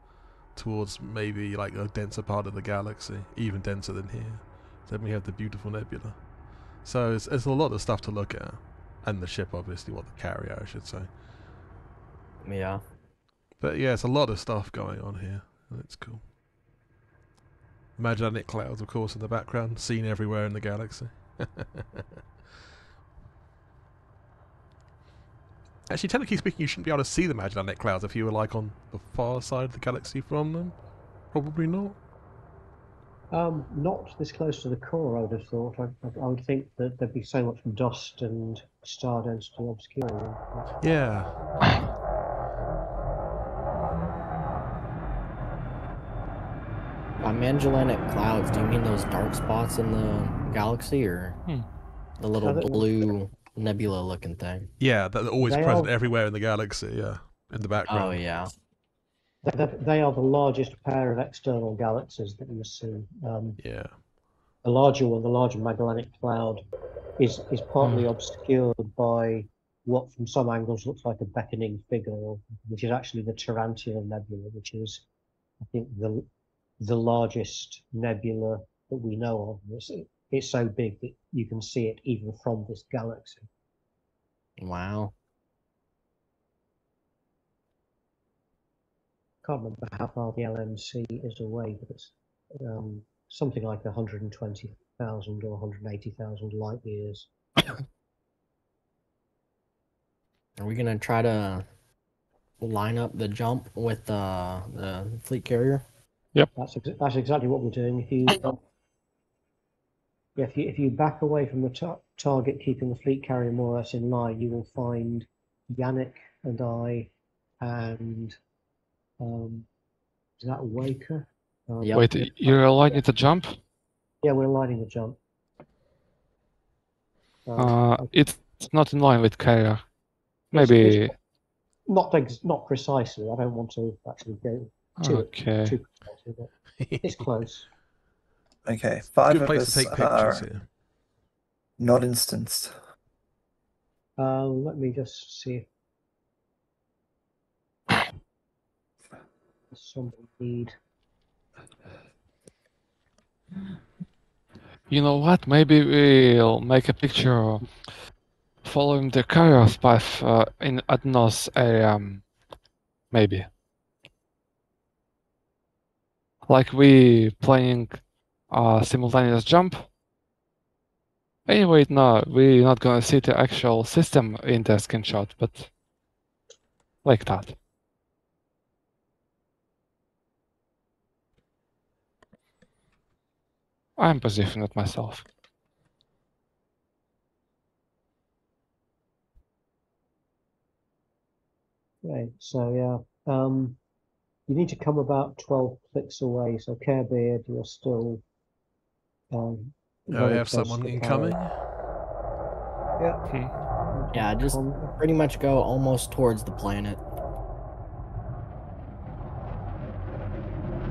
towards maybe like a denser part of the galaxy, even denser than here. Then we have the beautiful nebula. So it's a lot of stuff to look at. And the ship obviously, the carrier I should say. Yeah. But yeah, it's a lot of stuff going on here. And it's cool. Magellanic clouds, of course, in the background, seen everywhere in the galaxy. Actually, technically speaking, you shouldn't be able to see the Magellanic clouds if you were like on the far side of the galaxy from them. Probably not. Not this close to the core, I would have thought. I would think that there'd be so much dust and star density obscuring them. Yeah. By Magellanic clouds, do you mean those dark spots in the galaxy, or the little blue nebula-looking thing? Yeah, they're always They present are- everywhere in the galaxy. Yeah, in the background. Oh yeah. They are the largest pair of external galaxies that you see. Yeah. The larger one, the larger Magellanic Cloud, is partly obscured by what from some angles looks like a beckoning figure, which is actually the Tarantula Nebula, which is, I think, the largest nebula that we know of. It's so big that you can see it even from this galaxy. Wow. Can't remember how far the LMC is away, but it's something like 120,000 or 180,000 light years. Are we gonna try to line up the jump with the fleet carrier? That's exactly what we're doing. If you back away from the target, keeping the fleet carrier more or less in line, you will find Yannick and I, and is that Waker? Yep. Wait, you're aligning the jump? Yeah, we're lining the jump. It's not in line with carrier. Maybe. It's not precisely. I don't want to actually go too precisely, but it's close. Okay, 5 Good of place us to take pictures are here. not instanced. Let me just see if somebody need. You know what? Maybe we'll make a picture following the carrier's path in Adnos area. Maybe. Like we planning a simultaneous jump. Anyway, no, we're not gonna see the actual system in the screenshot, but like that. I'm positioning it myself. Right, so yeah, you need to come about 12 clicks away. So Care Beard, you're still Oh, we very have close someone to the incoming. tower. Yeah, just pretty much go almost towards the planet.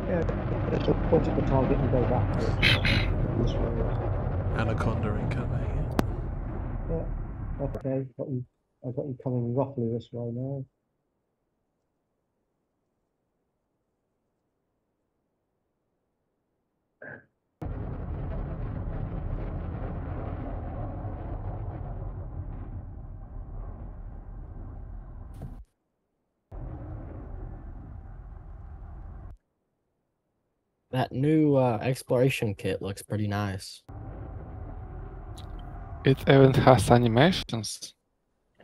Yeah, just point at the target and go backwards. This way. Anaconda incoming. Yeah, okay, I've got you coming roughly this way now. That new exploration kit looks pretty nice. It even has animations.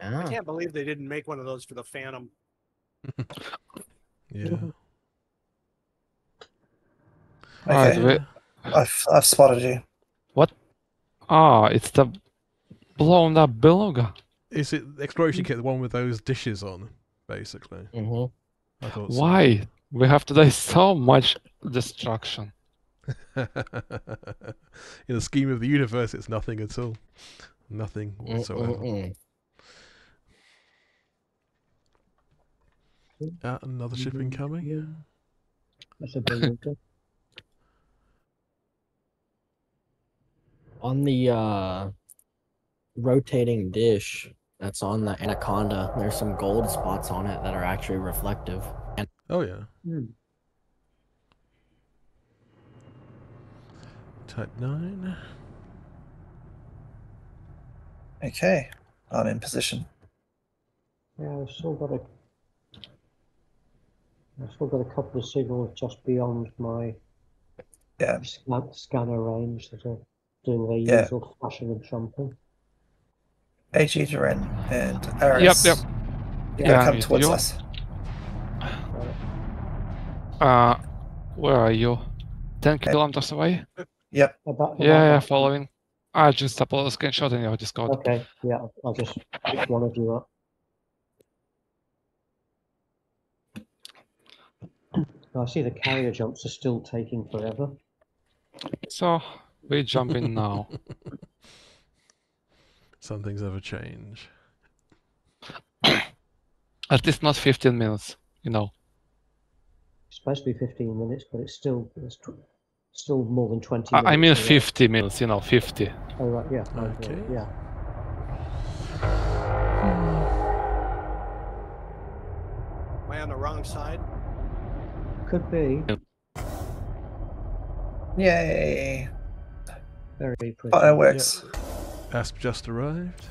I Yeah. can't believe they didn't make one of those for the Phantom. Yeah. Alright, Okay, I've spotted you. what? Ah, it's the blown up beluga. Is it the exploration kit, the one with those dishes on, basically? Mm-hmm. I thought so. Why? We have today so much destruction. In the scheme of the universe, it's nothing at all. Nothing whatsoever. Another ship incoming. That's a beluga. On the rotating dish that's on the Anaconda, there's some gold spots on it that are actually reflective. Oh yeah. Hmm. Type 9. Okay, I'm in position. Yeah, I've still got a couple of signals just beyond my Yeah, scanner range that are doing their Yeah. usual flashing and jumping. Chldren and Aris. Yep. You're gonna come me towards too. us. Where are you? 10 kilometers away? Yep. Yeah, following. I just uploaded a screenshot in your Discord. Okay, yeah, I'll just pick one of you up. I see the carrier jumps are still taking forever. So we jump in now. Some things never change. At least not 15 minutes, you know. It's supposed to be 15 minutes, but it's still more than 20 minutes. I mean away. 50 minutes, you know, 50. Oh right, yeah. Okay. Yeah. Am I on the wrong side? Could be. Yay! Very pretty. Fireworks. Asp just arrived.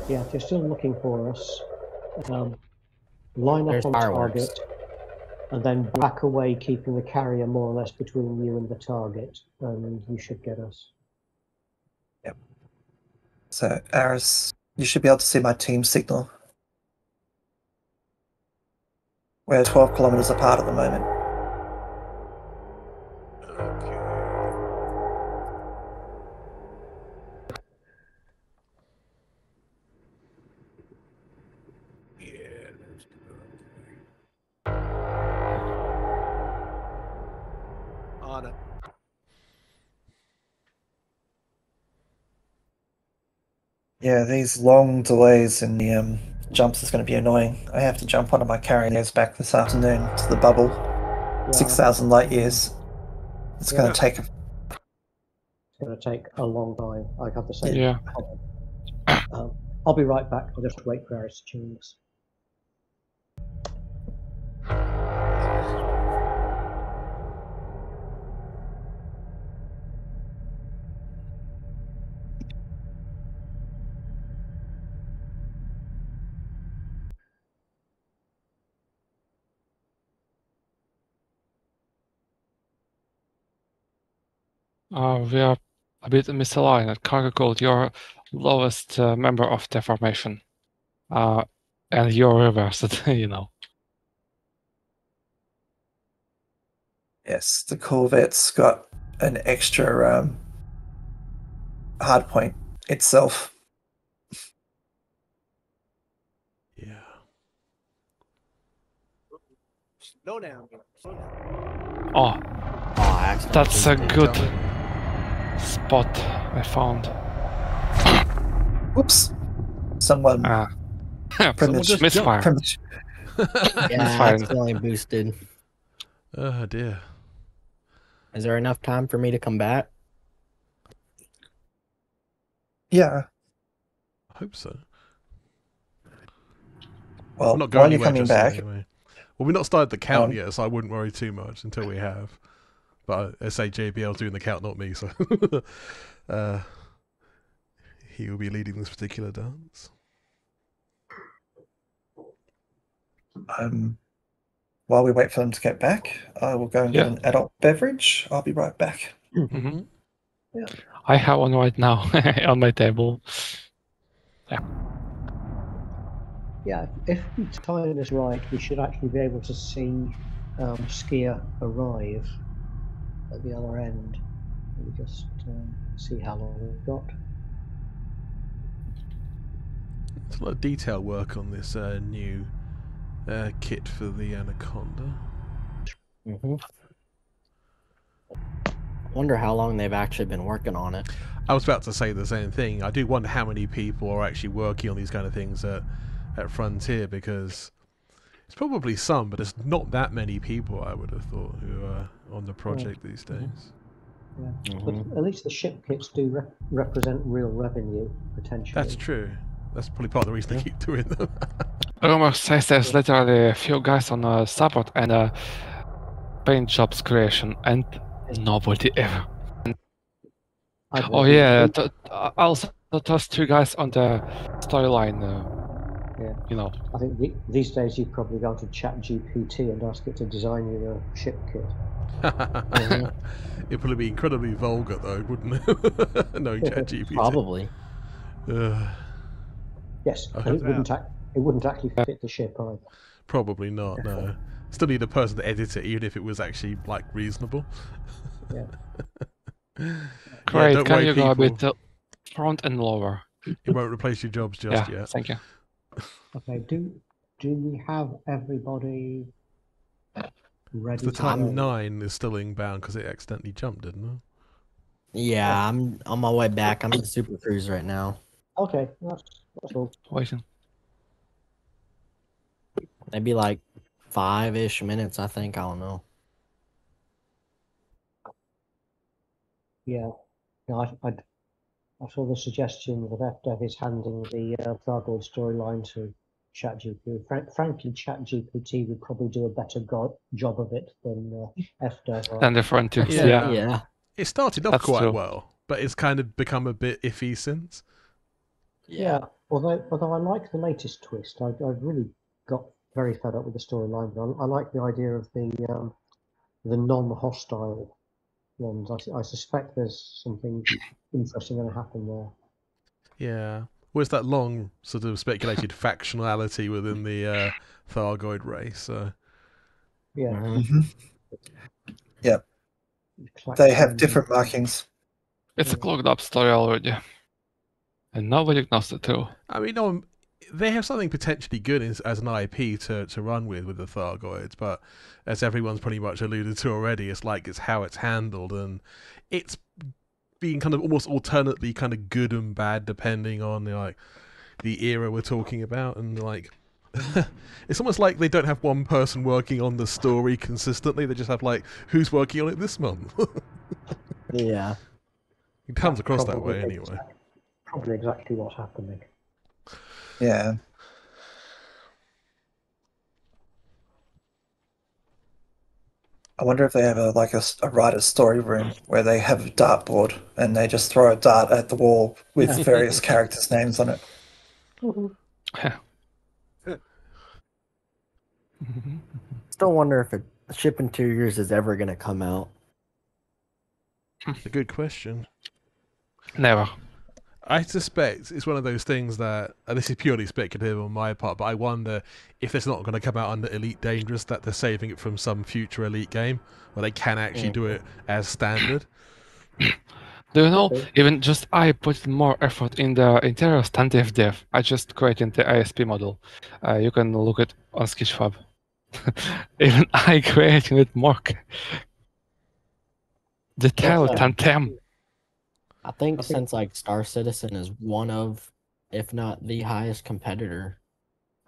Yeah, if you're still looking for us, line There's up on fireworks. target, and then back away, keeping the carrier more or less between you and the target, and you should get us. Yep. So, Aris, you should be able to see my team signal. We're 12 kilometers apart at the moment. Okay. Yeah, that's good. On it. Yeah, these long delays in the jumps is going to be annoying. I have to jump onto my carriers back this afternoon to the bubble. Yeah, 6,000 light years. It's going Yeah. to take. It's going to take a long time. I have the same Yeah. problem. I'll be right back. I'll just wait for Aris to join us. We are a bit misaligned. Cargo code, you're lowest member of the formation. And you're reversed, you know. Yes, the Corvette's got an extra hard point itself. Yeah. Slow down. Slow down. Oh, Oh, I accidentally that's a boosted. good spot I found. Whoops. Someone Someone just misfire. premat- Yeah, fine. accidentally boosted. Oh dear. Is there enough time for me to come back? Yeah. I hope so. Well, We're not going while you're anywhere coming just yet back, anyway. Well, we've not started the count Um, yet, so I wouldn't worry too much until we have. But I say JBL's doing the count, not me, so he will be leading this particular dance. while we wait for them to get back, I will go and get Yeah. an adult beverage. I'll be right back. Mm-hmm. I have one right now on my table. Yeah, if the time is right, we should actually be able to see Skier arrive at the other end. Let me just see how long we've got. There's a lot of detail work on this new kit for the Anaconda. Mm-hmm. Wonder how long they've actually been working on it. I was about to say the same thing. I do wonder how many people are actually working on these kind of things at Frontier, because it's probably some, but it's not that many people, I would have thought, who are on the project these days. Yeah, Mhm. but at least the ship kits do represent real revenue potentially. That's true. That's probably part of the reason they keep doing them. Rumor says there's literally a few guys on support and paint jobs creation, and nobody ever. I'd Oh reckon yeah, the- also those two guys on the storyline. Yeah. You know. I think these days you'd probably go to ChatGPT and ask it to design you a ship kit. It'd probably be incredibly vulgar, though, wouldn't it? Knowing ChatGPT. Probably. Yes, I and hope it wouldn't actually fit the ship either. Probably not. No. Still need a person to edit it, even if it was actually like reasonable. Yeah. Great. don't Can worry, you go a people. bit front and lower. It won't replace your jobs just Yeah, yet. thank you. Okay, do we have everybody ready The to Titan go? 9 is still inbound because it accidentally jumped, didn't it? Yeah, I'm on my way back. I'm in Super Cruise right now. Okay, that's all. Waiting. Maybe like 5-ish minutes, I think. I don't know. Yeah, I saw the suggestion that FDev is handing the Thargoid storyline to ChatGPT. Frankly, ChatGPT would probably do a better job of it than FDev. And the frontiers, Yeah. Yeah. It started off That's quite true. well, but it's kind of become a bit iffy since. Yeah. Although I like the latest twist, I've really got very fed up with the storyline. But I like the idea of the non-hostile ones. I suspect there's something interesting going to happen there. Yeah. Was that long sort of speculated factionality within the Thargoid race? So. Yeah. Mhm. Yep. They have different markings. It's a clogged up story already. And nobody knows it too. I mean, they have something potentially good as an IP to run with the Thargoids, but as everyone's pretty much alluded to already, it's how it's handled, and it's being kind of almost alternately kind of good and bad depending on the era we're talking about, and it's almost like they don't have one person working on the story consistently. They just have who's working on it this month. Yeah. It comes across that Probably way anyway. Probably exactly what's happening. Yeah. I wonder if they have a writer's story room where they have a dartboard and they just throw a dart at the wall with various characters' names on it. Still wonder if Ship Interiors is ever going to come out. It's a good question. Never. I suspect it's one of those things that, and this is purely speculative on my part, but I wonder if it's not going to come out under Elite Dangerous, that they're saving it from some future Elite game where they can actually do it as standard. Do you know, even just I put more effort in the interior standard dev. I just created the ISP model. You can look it on Sketchfab. Even I created it more detailed than them. I think since Star Citizen is one of, if not the highest competitor,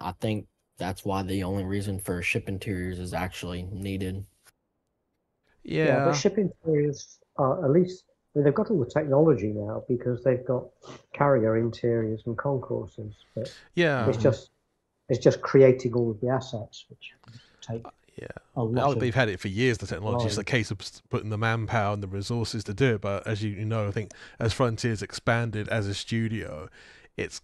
I think that's why the only reason for Ship Interiors is actually needed. Yeah, but Ship Interiors are at least they've got all the technology now because they've got carrier interiors and concourses. But yeah, it's just creating all of the assets, which take a lot. They've had it for years. The technology is a case of putting the manpower and the resources to do it. But as you know, I think as Frontiers expanded as a studio, it's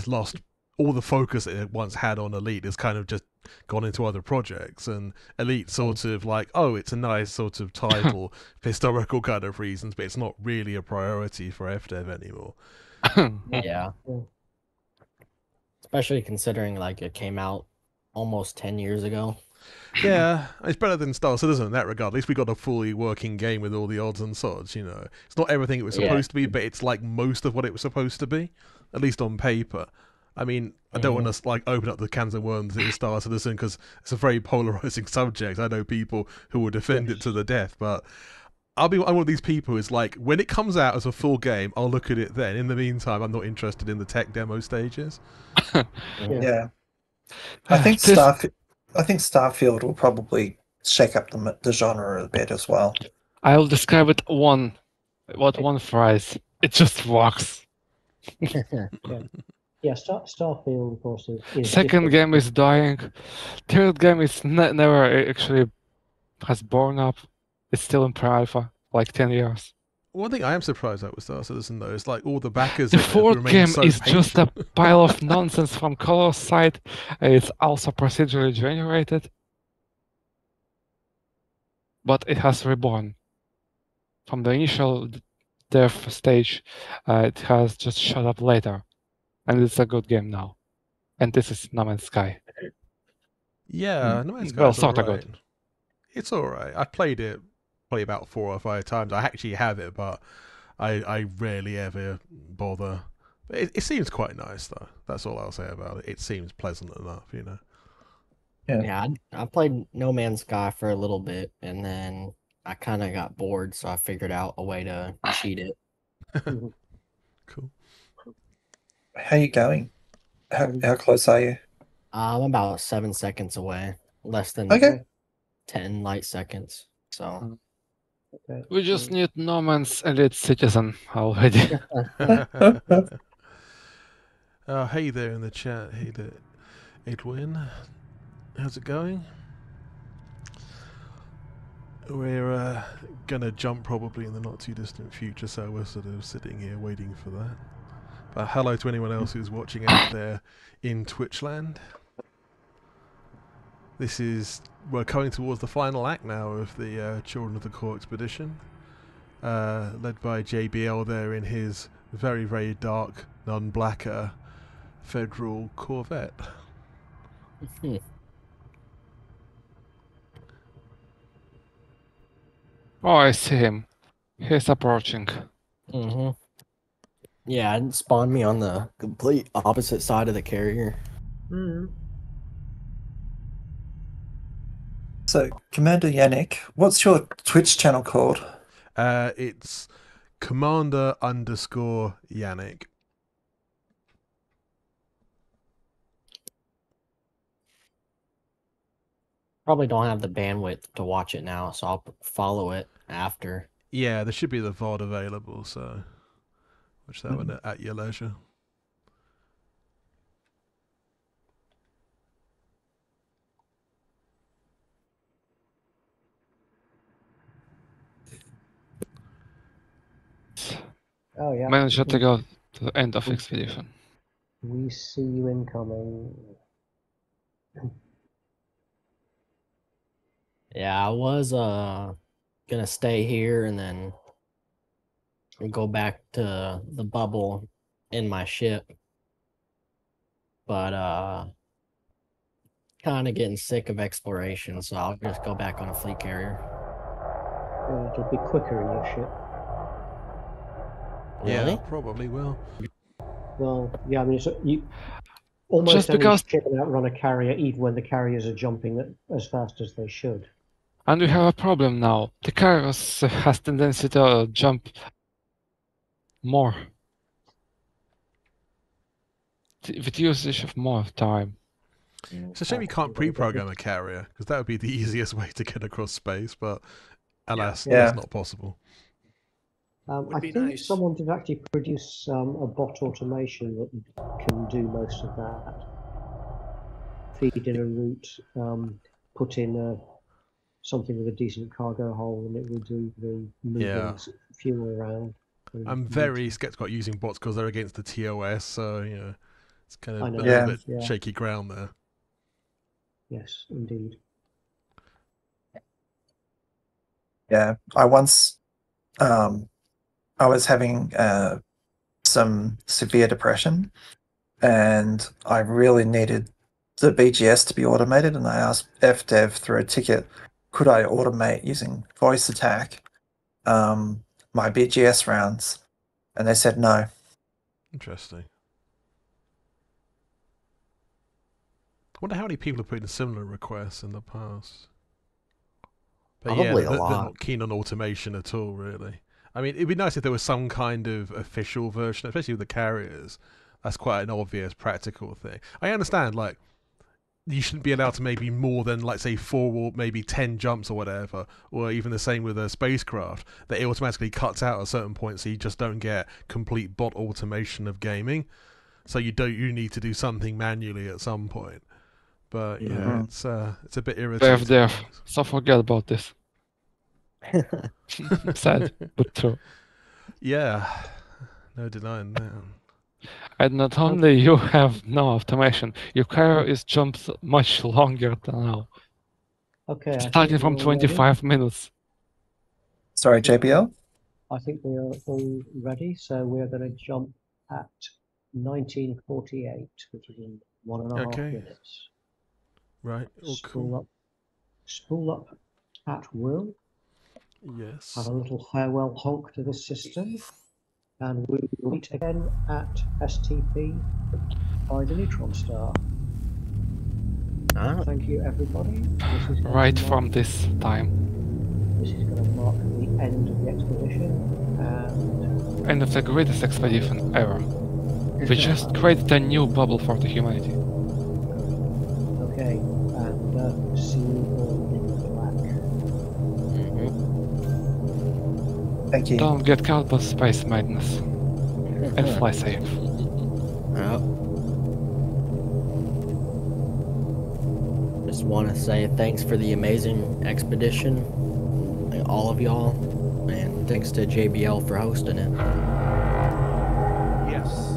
lost all the focus it once had on Elite. It's kind of just gone into other projects, and Elite sort of it's a nice sort of title for historical kind of reasons, but it's not really a priority for FDev anymore. Yeah. Especially considering it came out almost 10 years ago. Yeah, it's better than Star Citizen in that regard. At least we got a fully working game with all the odds and sods, It's not everything it was supposed to be, but it's most of what it was supposed to be, at least on paper. I mean, I don't want to open up the cans of worms that is Star Citizen because it's a very polarizing subject. I know people who will defend it to the death, but I'm one of these people who's when it comes out as a full game, I'll look at it then. In the meantime, I'm not interested in the tech demo stages. Yeah. I think Starfield will probably shake up the genre a bit as well. I'll describe it one phrase. It just works. Yeah, Starfield, of course, is second game is dying. Third game is never actually has born up. It's still in pre-alpha, 10 years. One thing I am surprised at with Star Citizen, though, is all the backers. The fourth game is patient. just a pile of nonsense from Color's side. It's also procedurally generated, but it has reborn. From the initial dev stage, it has just shut up later, and it's a good game now. And this is No Man's Sky. Yeah, No Man's Sky. Well, sort of good. It's alright. I played it probably about 4 or 5 times. I actually have it, but I rarely ever wouldn't bother. But it seems quite nice though. That's all I'll say about it. It seems pleasant enough, you know. Yeah, I played No Man's Sky for a little bit, and then I kind of got bored, so I figured out a way to cheat it. Cool. How you going? How close are you? I'm about 7 seconds away, less than Okay. 10 light seconds. So Okay. We just need No Man's Elite Citizen already. Hey there in the chat. Hey there, Chldren. How's it going? We're gonna jump probably in the not too distant future, so we're sort of sitting here waiting for that. But hello to anyone else who's watching out there in Twitchland. We're coming towards the final act now of the Children of the Core expedition, led by JBL there in his very, very dark, non-black Federal Corvette. Oh, I see him. He's approaching. Yeah, it spawned me on the complete opposite side of the carrier. So, Commander Yannick, what's your Twitch channel called? It's Commander_Yannick. Probably don't have the bandwidth to watch it now, so I'll follow it after. Yeah, there should be the VOD available, so watch that one at your leisure. Oh yeah. Managed to go to the end of expedition. We see you incoming. Yeah, I was gonna stay here and then go back to the bubble in my ship. But kind of getting sick of exploration, so I'll just go back on a fleet carrier. It'll be quicker in your ship. Really? Yeah, probably will. Well, yeah, I mean, you almost Just any because- ship can outrun a carrier, even when the carriers are jumping as fast as they should. And we have a problem now. The carriers has tendency to jump more. With usage of more time. It's a shame you can't pre-program a carrier, because that would be the easiest way to get across space, but alas, Yeah. that's not possible. I Would be think nice. someone did actually produce a bot automation that can do most of that. Feed in a route, put in something with a decent cargo hold, and it will do the moving fuel around. I'm very skeptical about using bots because they're against the TOS, so you know it's kind of I know, a little bit yeah. shaky ground there. Yes, indeed. Yeah, I once, I was having some severe depression, and I really needed the BGS to be automated, and I asked FDev through a ticket, could I automate using voice attack my BGS rounds? And they said no. Interesting. I wonder how many people have put in similar requests in the past. But Probably yeah, a they're lot. not keen on automation at all, really. I mean, it'd be nice if there was some kind of official version, especially with the carriers. That's quite an obvious practical thing. I understand, like, you shouldn't be allowed to maybe more than, like, say, 4 or maybe 10 jumps or whatever, or even the same with a spacecraft, that it automatically cuts out at a certain point, so you just don't get complete bot automation of gaming. So you need to do something manually at some point. But yeah, it's a bit irritating. There. So forget about this. Sad, but true. Yeah, no denying that. And not only you have no automation, your carrier is jumps much longer than now. Okay. Starting from 25 minutes. Sorry, JBL? I think we are all ready, so we're going to jump at 1948, which is in 1.5 minutes. Right. Oh, cool. Spool up at will. Yes. Have a little farewell honk to the system, and we will meet again at STP by the neutron star. Ah, Thank you, everybody. This is going Right to mark, from this time. this is going to mark the end of the expedition, and End of the greatest expedition ever. We just created a new bubble for the humanity. okay, and see you all in the black. mhm. Thank you. Don't get caught by space madness. And fly safe. Just want to say thanks for the amazing expedition, all of y'all, and thanks to JBL for hosting it. Yes.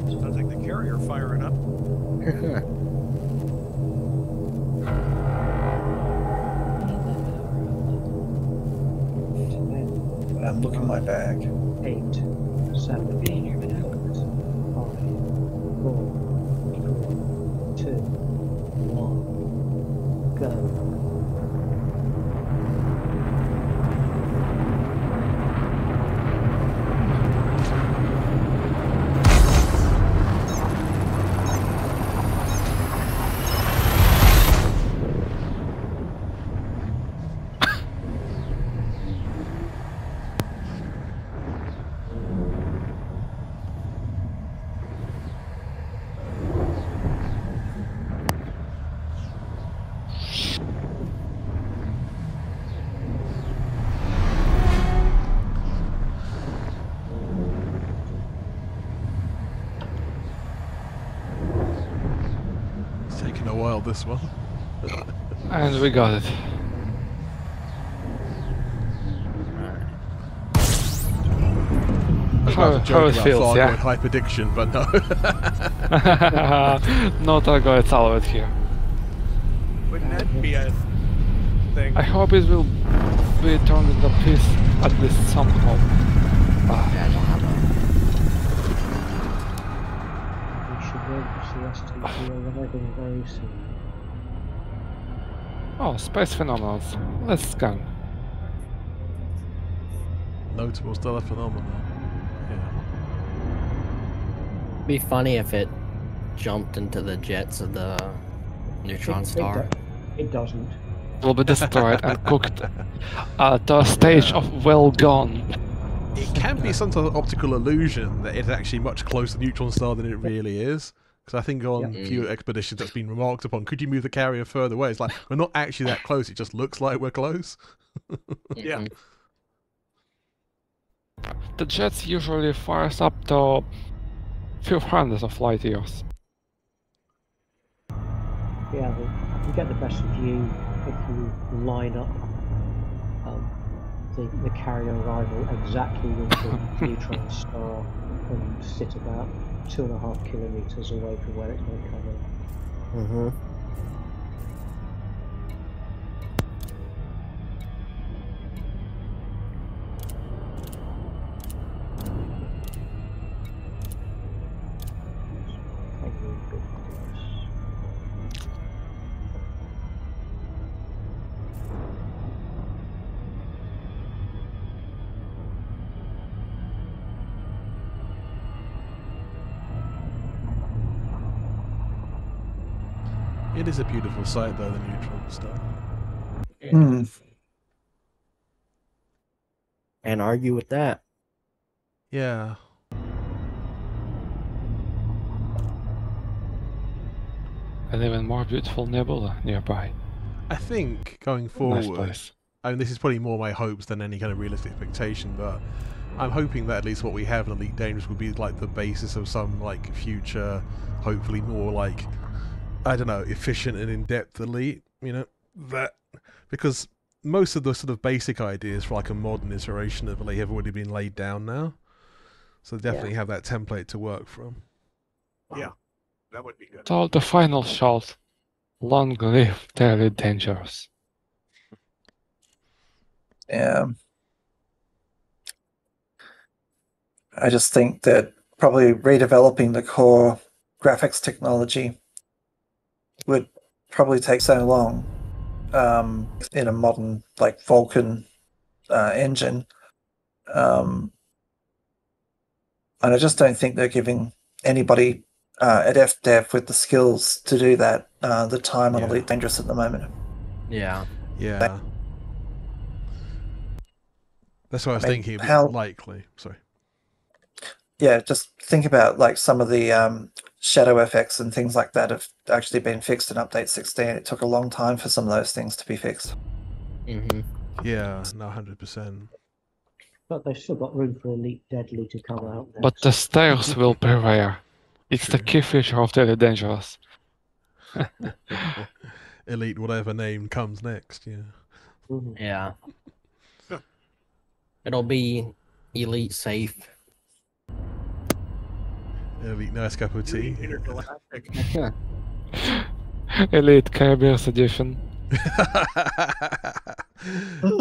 Sounds like the carrier firing up. I'm looking in my bag. 8, 7, 6, 5, 4, 3, 2, 1, go. It's taken a while, this one. And we got it. I was about to joke How it about feels, Fargo yeah. and hyperdiction, but no. No target solid here. Wouldn't that be a thing? I hope it will be turned into peace at least somehow. Ah, We should be able to see STP overheading very soon. oh, space phenomena. Let's scan. Notable stellar phenomenon. Yeah. Be funny if it jumped into the jets of the neutron star. It doesn't. Will be destroyed and cooked at a stage of well gone. It can be some sort of optical illusion that it's actually much closer to the neutron star than it really is. Because I think on Yep. few expeditions that's been remarked upon, could you move the carrier further away? It's like, we're not actually that close, it just looks like we're close. Yeah. Mhm. The jets usually fires up to few hundreds of light years. Yeah, you get the best view if you line up the carrier arrival exactly with the neutron star and sit about 2.5 kilometers away from where it's going to come in. Mhm. Probably a bit close. It is a beautiful sight, though, the neutron star. Hmm. And argue with that. Yeah. An even more beautiful nebula nearby. I think going Nice forward, place. I mean, this is probably more my hopes than any kind of realistic expectation, but I'm hoping that at least what we have in Elite Dangerous will be like the basis of some like future, hopefully more like, I don't know, efficient and in-depth Elite, you know, that, because most of the sort of basic ideas for like a modern iteration of Elite have already been laid down now, so definitely have that template to work from. Yeah. That would be good. So the final shot. Long live Daily Dangerous. Yeah. I just think that probably redeveloping the core graphics technology would probably take so long in a modern like Vulkan engine. And I just don't think they're giving anybody at FDev with the skills to do that the time on Yeah. Elite Dangerous at the moment. Yeah. Yeah. That's what I was I mean, thinking. It'd be how- likely. Sorry. Yeah, just think about like some of the shadow effects and things like that have actually been fixed in Update 16. It took a long time for some of those things to be fixed. Mm-hmm. Yeah, no, 100%. But they've still got room for Elite Deadly to come out next. But the stairs will prevail. It's the True. key feature of Daily Dangerous. Elite, whatever name comes next. Yeah. Mhm. Yeah. It'll be elite safe. Elite, nice cup of tea. Intergalactic. Elite Caribbeans Edition.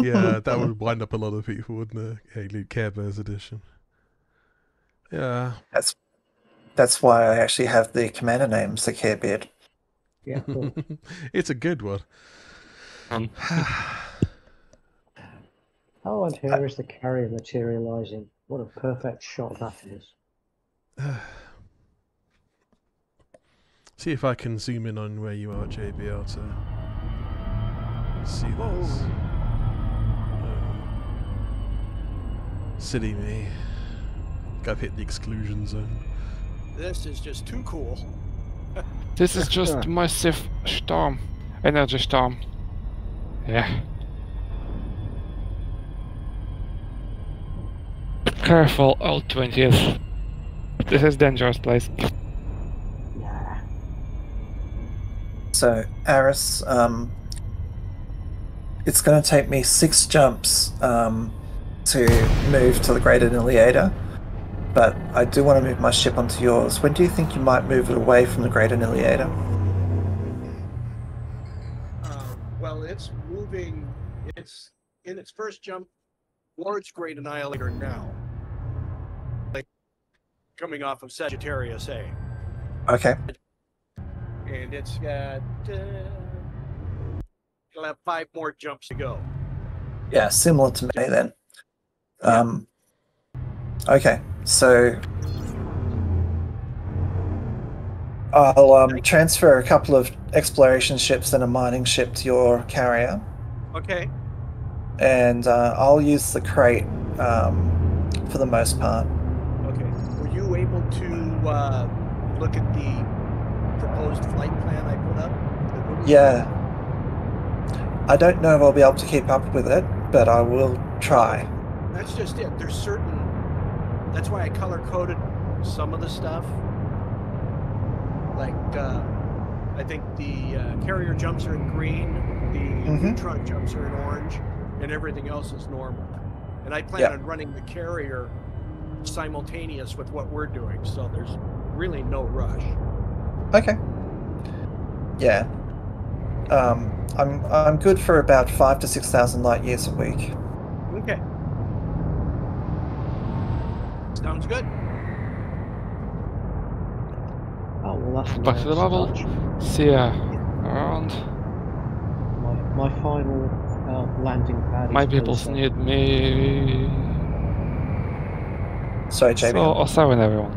Yeah, that would wind up a lot of people, wouldn't it? Elite Care Bears edition. Yeah. That's why I actually have the commander name, Sakir Beard. Yeah, cool. It's a good one. Oh, and here is the carrier materializing. What a perfect shot that is. See if I can zoom in on where you are, JBL, to see this. Silly me. I've hit the exclusion zone. This is just too cool. This is just massive storm. Energy storm. Yeah. Careful, L20s. This is dangerous place. Yeah. So, Aris, it's going to take me 6 jumps to move to the Great Annihilator, but I do want to move my ship onto yours. When do you think you might move it away from the Great Annihilator? Well, it's moving. It's in its first jump towards Great Annihilator now. Like coming off of Sagittarius A. Okay. And it's got it'll have 5 more jumps to go. Yeah, similar to me then. Okay, so I'll transfer a couple of exploration ships and a mining ship to your carrier, Okay. and I'll use the crate for the most part. Okay. Were you able to look at the proposed flight plan I put up? Yeah. I don't know if I'll be able to keep up with it, but I will try. That's just it. There's certain. That's why I color coded some of the stuff. Like, I think the carrier jumps are in green, the neutron jumps are in orange, and everything else is normal. And I plan on running the carrier simultaneous with what we're doing, so there's really no rush. Okay. Yeah. I'm good for about 5,000 to 6,000 light years a week. Okay. Sounds good. Oh, well, that's a Back to the nice bubble. touch. See ya around. My final landing pad. My is peoples 07. need me. Sorry, So, JB. 07 everyone.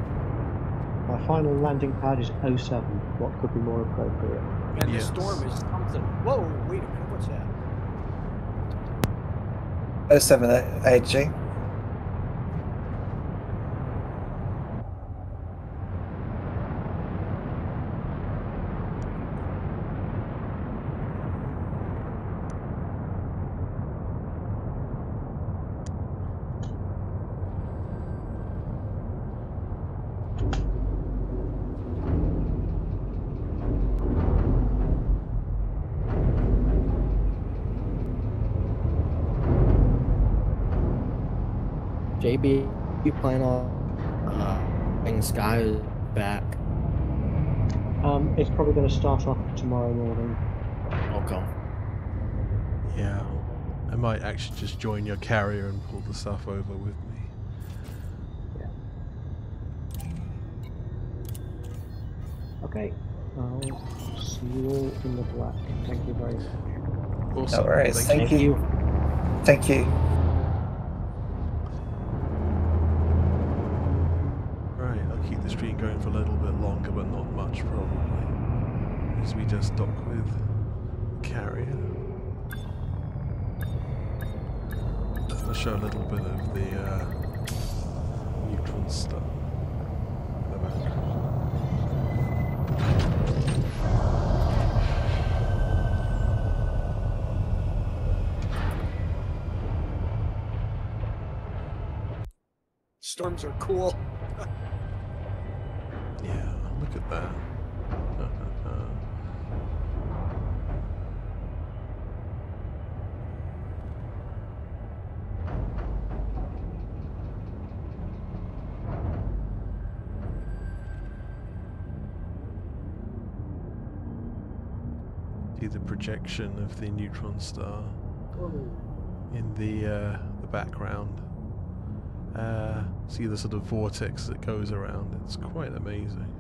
My final landing pad is 07. What could be more appropriate? And Yes. the storm is something. Whoa, wait a minute, what's that? 07 AG. JB, you plan on bringing Sky back? It's probably going to start off tomorrow morning. Okay. Yeah. I might actually just join your carrier and pull the stuff over with me. Okay, I'll see you all in the black. Thank you very much. Awesome. No worries. Thank you. Thank you. Right, I'll keep the stream going for a little bit longer, but not much probably. As we just dock with carrier. I'll show a little bit of the neutron stuff in the background. Storms are cool. Yeah, look at that. See the projection of the neutron star in the background. See the sort of vortex that goes around. It's quite amazing.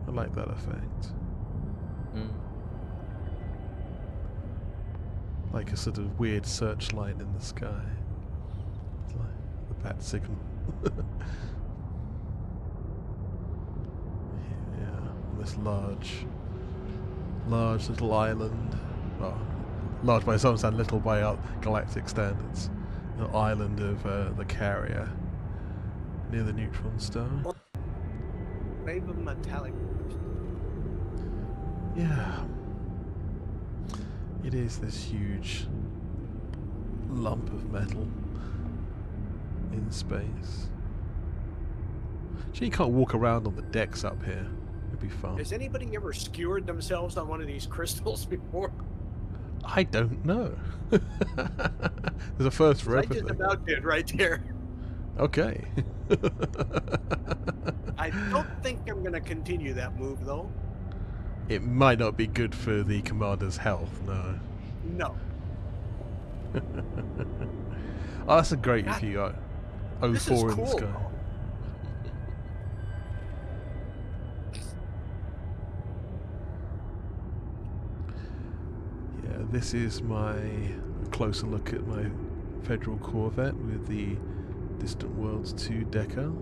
I like that effect. Like a sort of weird searchlight in the sky. It's like the bat signal. Yeah, this large little island. Well, large by some standards, little by our galactic standards. The island of the carrier near the neutron star. Maybe metallic. Yeah. It is this huge lump of metal in space. Actually, you can't walk around on the decks up here. It'd be fun. Has anybody ever skewered themselves on one of these crystals before? I don't know. There's a first for I everything. just about did right there. Okay. I don't think I'm going to continue that move, though. It might not be good for the commander's health, no. No. Oh, that's a great view. This is 04 in the cool. sky. Yeah, this is my closer look at my Federal Corvette with the Distant Worlds 2 decal.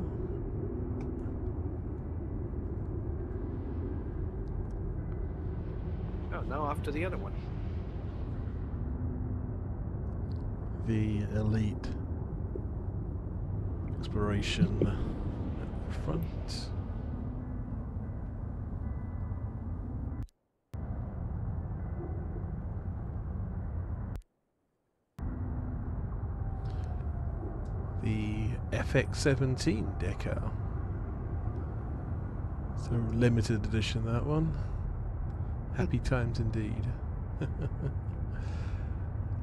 Oh, now off to the other one. The Elite Exploration at the front. The FX-17 decal. So limited edition, that one. Happy times indeed.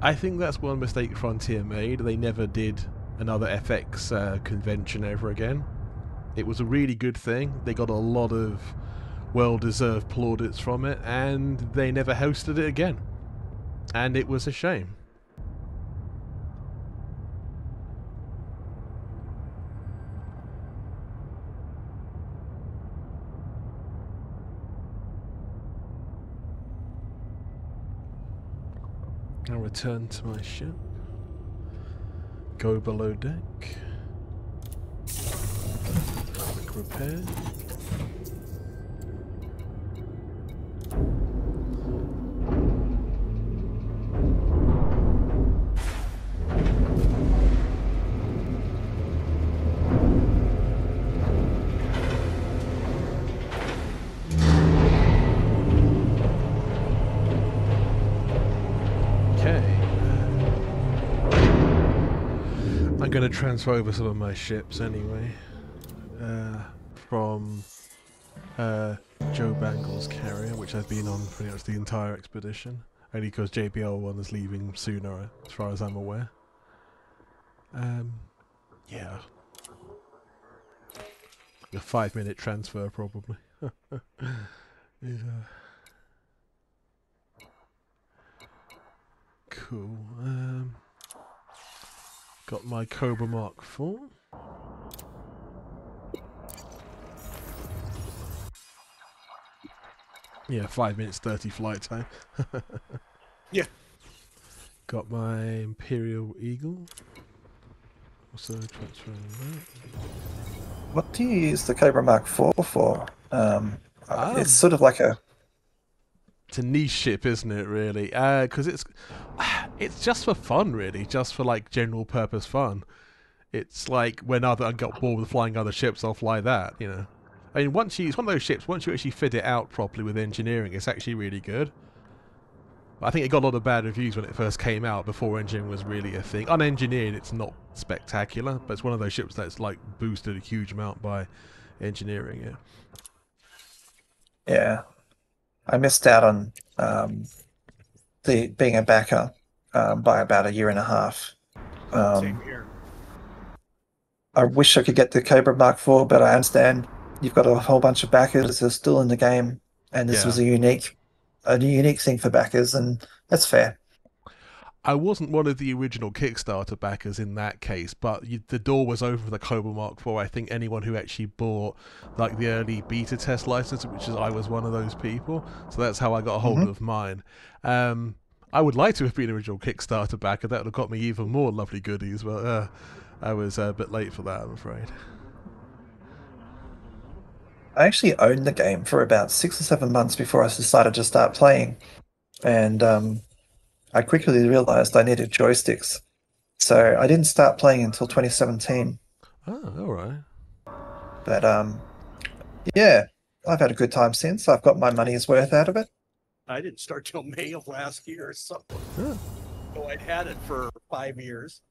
I think that's one mistake Frontier made. They never did another FX convention ever again. It was a really good thing. They got a lot of well-deserved plaudits from it, and they never hosted it again. And it was a shame. I'll return to my ship. Go below deck. Quick repair. I'm going to transfer over some of my ships anyway from Joe Bangle's carrier, which I've been on pretty much the entire expedition, only because JBL1 is leaving sooner as far as I'm aware. Yeah, a 5-minute transfer probably. Yeah. Cool. Got my Cobra Mark IV. Yeah, 5 minutes 30 flight time. Yeah. Got my Imperial Eagle. Also transferring that. What do you use the Cobra Mark IV for? It's sort of like a... It's a niche ship, isn't it, really? Because it's just for fun, really. Just for, like, general purpose fun. It's like when I got bored with flying other ships, I'll fly that, you know. I mean, it's one of those ships, once you actually fit it out properly with engineering, it's actually really good. I think it got a lot of bad reviews when it first came out, before engineering was really a thing. Unengineered, it's not spectacular, but it's one of those ships that's like boosted a huge amount by engineering, yeah. Yeah. I missed out on being a backer by about 1.5 years. Same here. I wish I could get the Cobra Mark IV, but I understand you've got a whole bunch of backers that are still in the game, and this was a unique thing for backers, and that's fair. I wasn't one of the original Kickstarter backers in that case, but the door was open for the Cobra Mark IV. I think anyone who actually bought like the early beta test license, which is I was one of those people, so that's how I got a hold of mine. I would like to have been an original Kickstarter backer. That would have got me even more lovely goodies, but I was a bit late for that, I'm afraid. I actually owned the game for about 6 or 7 months before I decided to start playing, and I quickly realized I needed joysticks. So I didn't start playing until 2017. Oh, all right. But yeah, I've had a good time since. I've got my money's worth out of it. I didn't start till May of last year, so Huh. I'd had it for 5 years.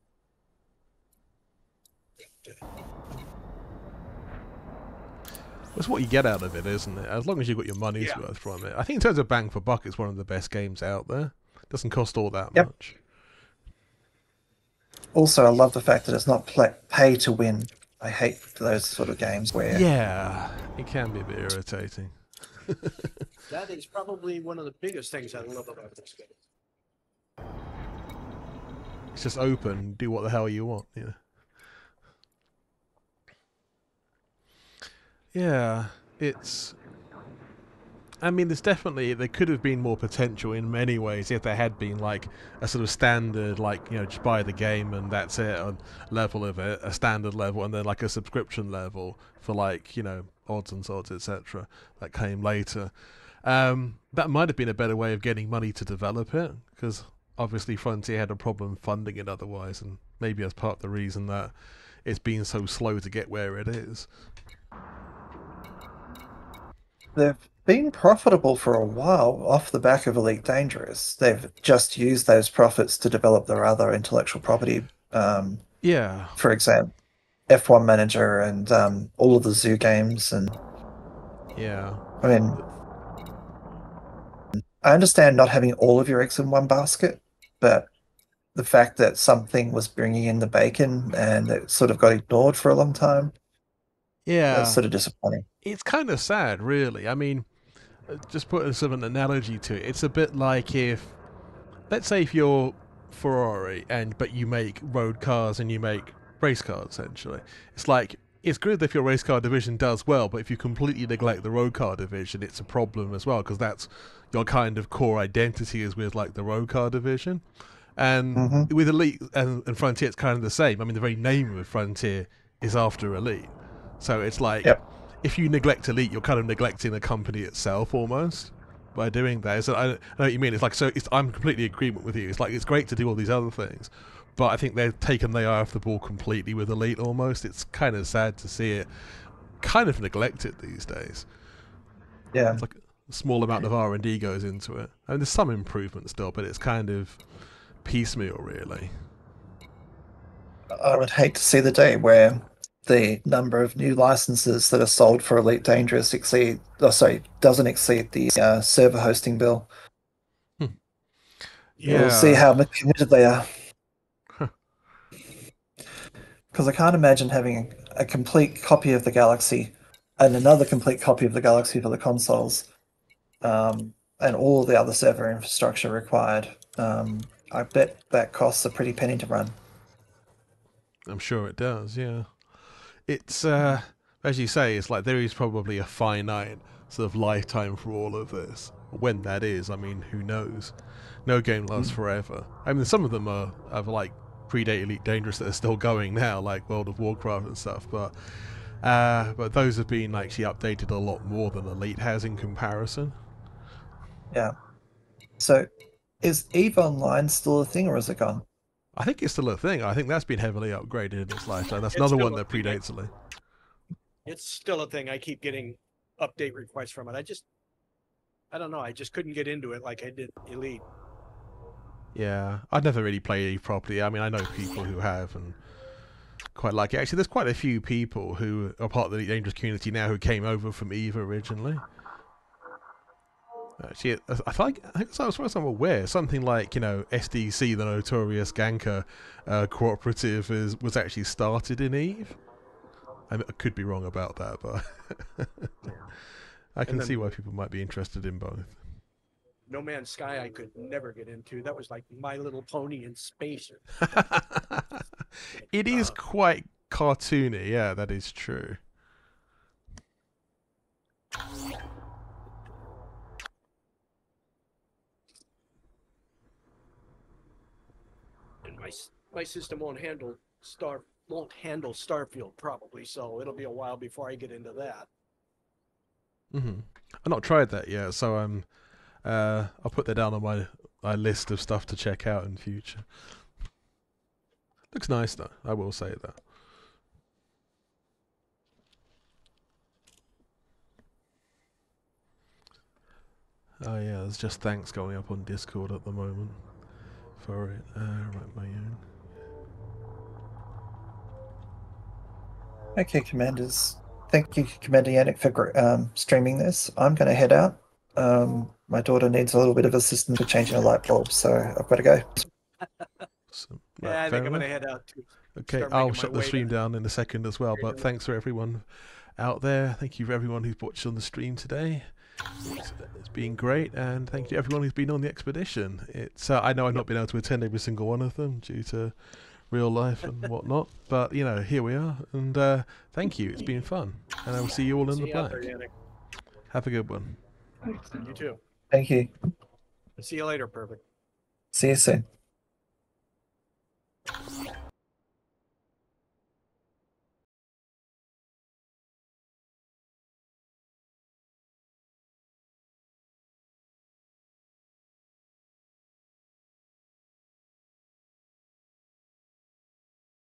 It's what you get out of it, isn't it? As long as you've got your money's worth from it. I think in terms of bang for buck, it's one of the best games out there. It doesn't cost all that much. Also, I love the fact that it's not pay to win. I hate those sort of games where... Yeah, it can be a bit irritating. That is probably one of the biggest things I love about this game. It's just open, do what the hell you want, you know. Yeah, it's... I mean, there could have been more potential in many ways if there had been, like, a sort of standard, like, you know, just buy the game and that's it, a level of it, a standard level, and then, like, a subscription level for, like, you know, odds and sods, etc. that came later. That might have been a better way of getting money to develop it, because obviously Frontier had a problem funding it otherwise, and maybe that's part of the reason that it's been so slow to get where it is. They've been profitable for a while off the back of Elite Dangerous. They've just used those profits to develop their other intellectual property. Yeah. For example, F1 Manager and all of the zoo games. And yeah. I mean, I understand not having all of your eggs in one basket, but the fact that something was bringing in the bacon and it sort of got ignored for a long time, that's sort of disappointing. It's kind of sad, really. I mean, just putting sort of an analogy to it, it's a bit like let's say if you're Ferrari but you make road cars and you make race cars, essentially. It's like, it's good if your race car division does well, but if you completely neglect the road car division, it's a problem as well, because that's your kind of core identity is with, like, the road car division. And with Elite and Frontier, it's kind of the same. I mean, the very name of Frontier is after Elite. So it's like, if you neglect Elite, you're kind of neglecting the company itself almost by doing that. So I know what you mean. It's like, I'm completely in agreement with you. It's like, it's great to do all these other things, but I think they've taken the eye off the ball completely with Elite almost. It's kind of sad to see it kind of neglected these days. Yeah. It's like a small amount of R&D goes into it. I mean, there's some improvement still, but it's kind of piecemeal, really. I would hate to see the day where the number of new licenses that are sold for Elite Dangerous doesn't exceed the server hosting bill. We'll see how committed they are. Because I can't imagine having a complete copy of the Galaxy and another complete copy of the Galaxy for the consoles, and all the other server infrastructure required. I bet that costs a pretty penny to run. I'm sure it does, yeah. It's, as you say, it's like there is probably a finite sort of lifetime for all of this. When that is, I mean, who knows? No game lasts forever. I mean, some of them are like predate Elite Dangerous that are still going now, like World of Warcraft and stuff, but those have been actually updated a lot more than Elite has in comparison. Yeah. So, is EVE Online still a thing, or is it gone? I think it's still a thing. I think that's been heavily upgraded in its lifetime. That's It's another still one a that thing. predates Elite. It's still a thing. I keep getting update requests from it. I don't know. I just couldn't get into it like I did Elite. Yeah, I've never really played EVE properly. I mean, I know people who have and quite like it. Actually, there's quite a few people who are part of the Elite Dangerous community now who came over from EVE originally. Actually, I think as far as I'm aware, something like, you know, SDC, the Notorious Ganker cooperative, was actually started in EVE. I could be wrong about that, but I can see why people might be interested in both. No Man's Sky I could never get into. That was like My Little Pony in space. It is quite cartoony, yeah, that is true. And my system won't handle Starfield probably, so it'll be a while before I get into that. I've not tried that yet, so I'll put that down on my list of stuff to check out in future. Looks nice though, I will say that. Oh yeah, there's just thanks going up on Discord at the moment for it. Right, my own. Okay, Commanders. Thank you, Commander Yannick, for streaming this. I'm going to head out. My daughter needs a little bit of assistance with changing a light bulb, so I've got to go. So, Yeah, I think I'm going to head out too. Okay, I'll shut the stream down in a second as well, but thanks for everyone out there. Thank you for everyone who's watched on the stream today. It's been great, and thank you to everyone who's been on the expedition. It's I know I've not been able to attend every single one of them due to real life and whatnot, but you know, here we are, and thank you. It's been fun, and I will see you all in the black. Have a good one. You too. Thank you. See you later, Perfect. See you soon.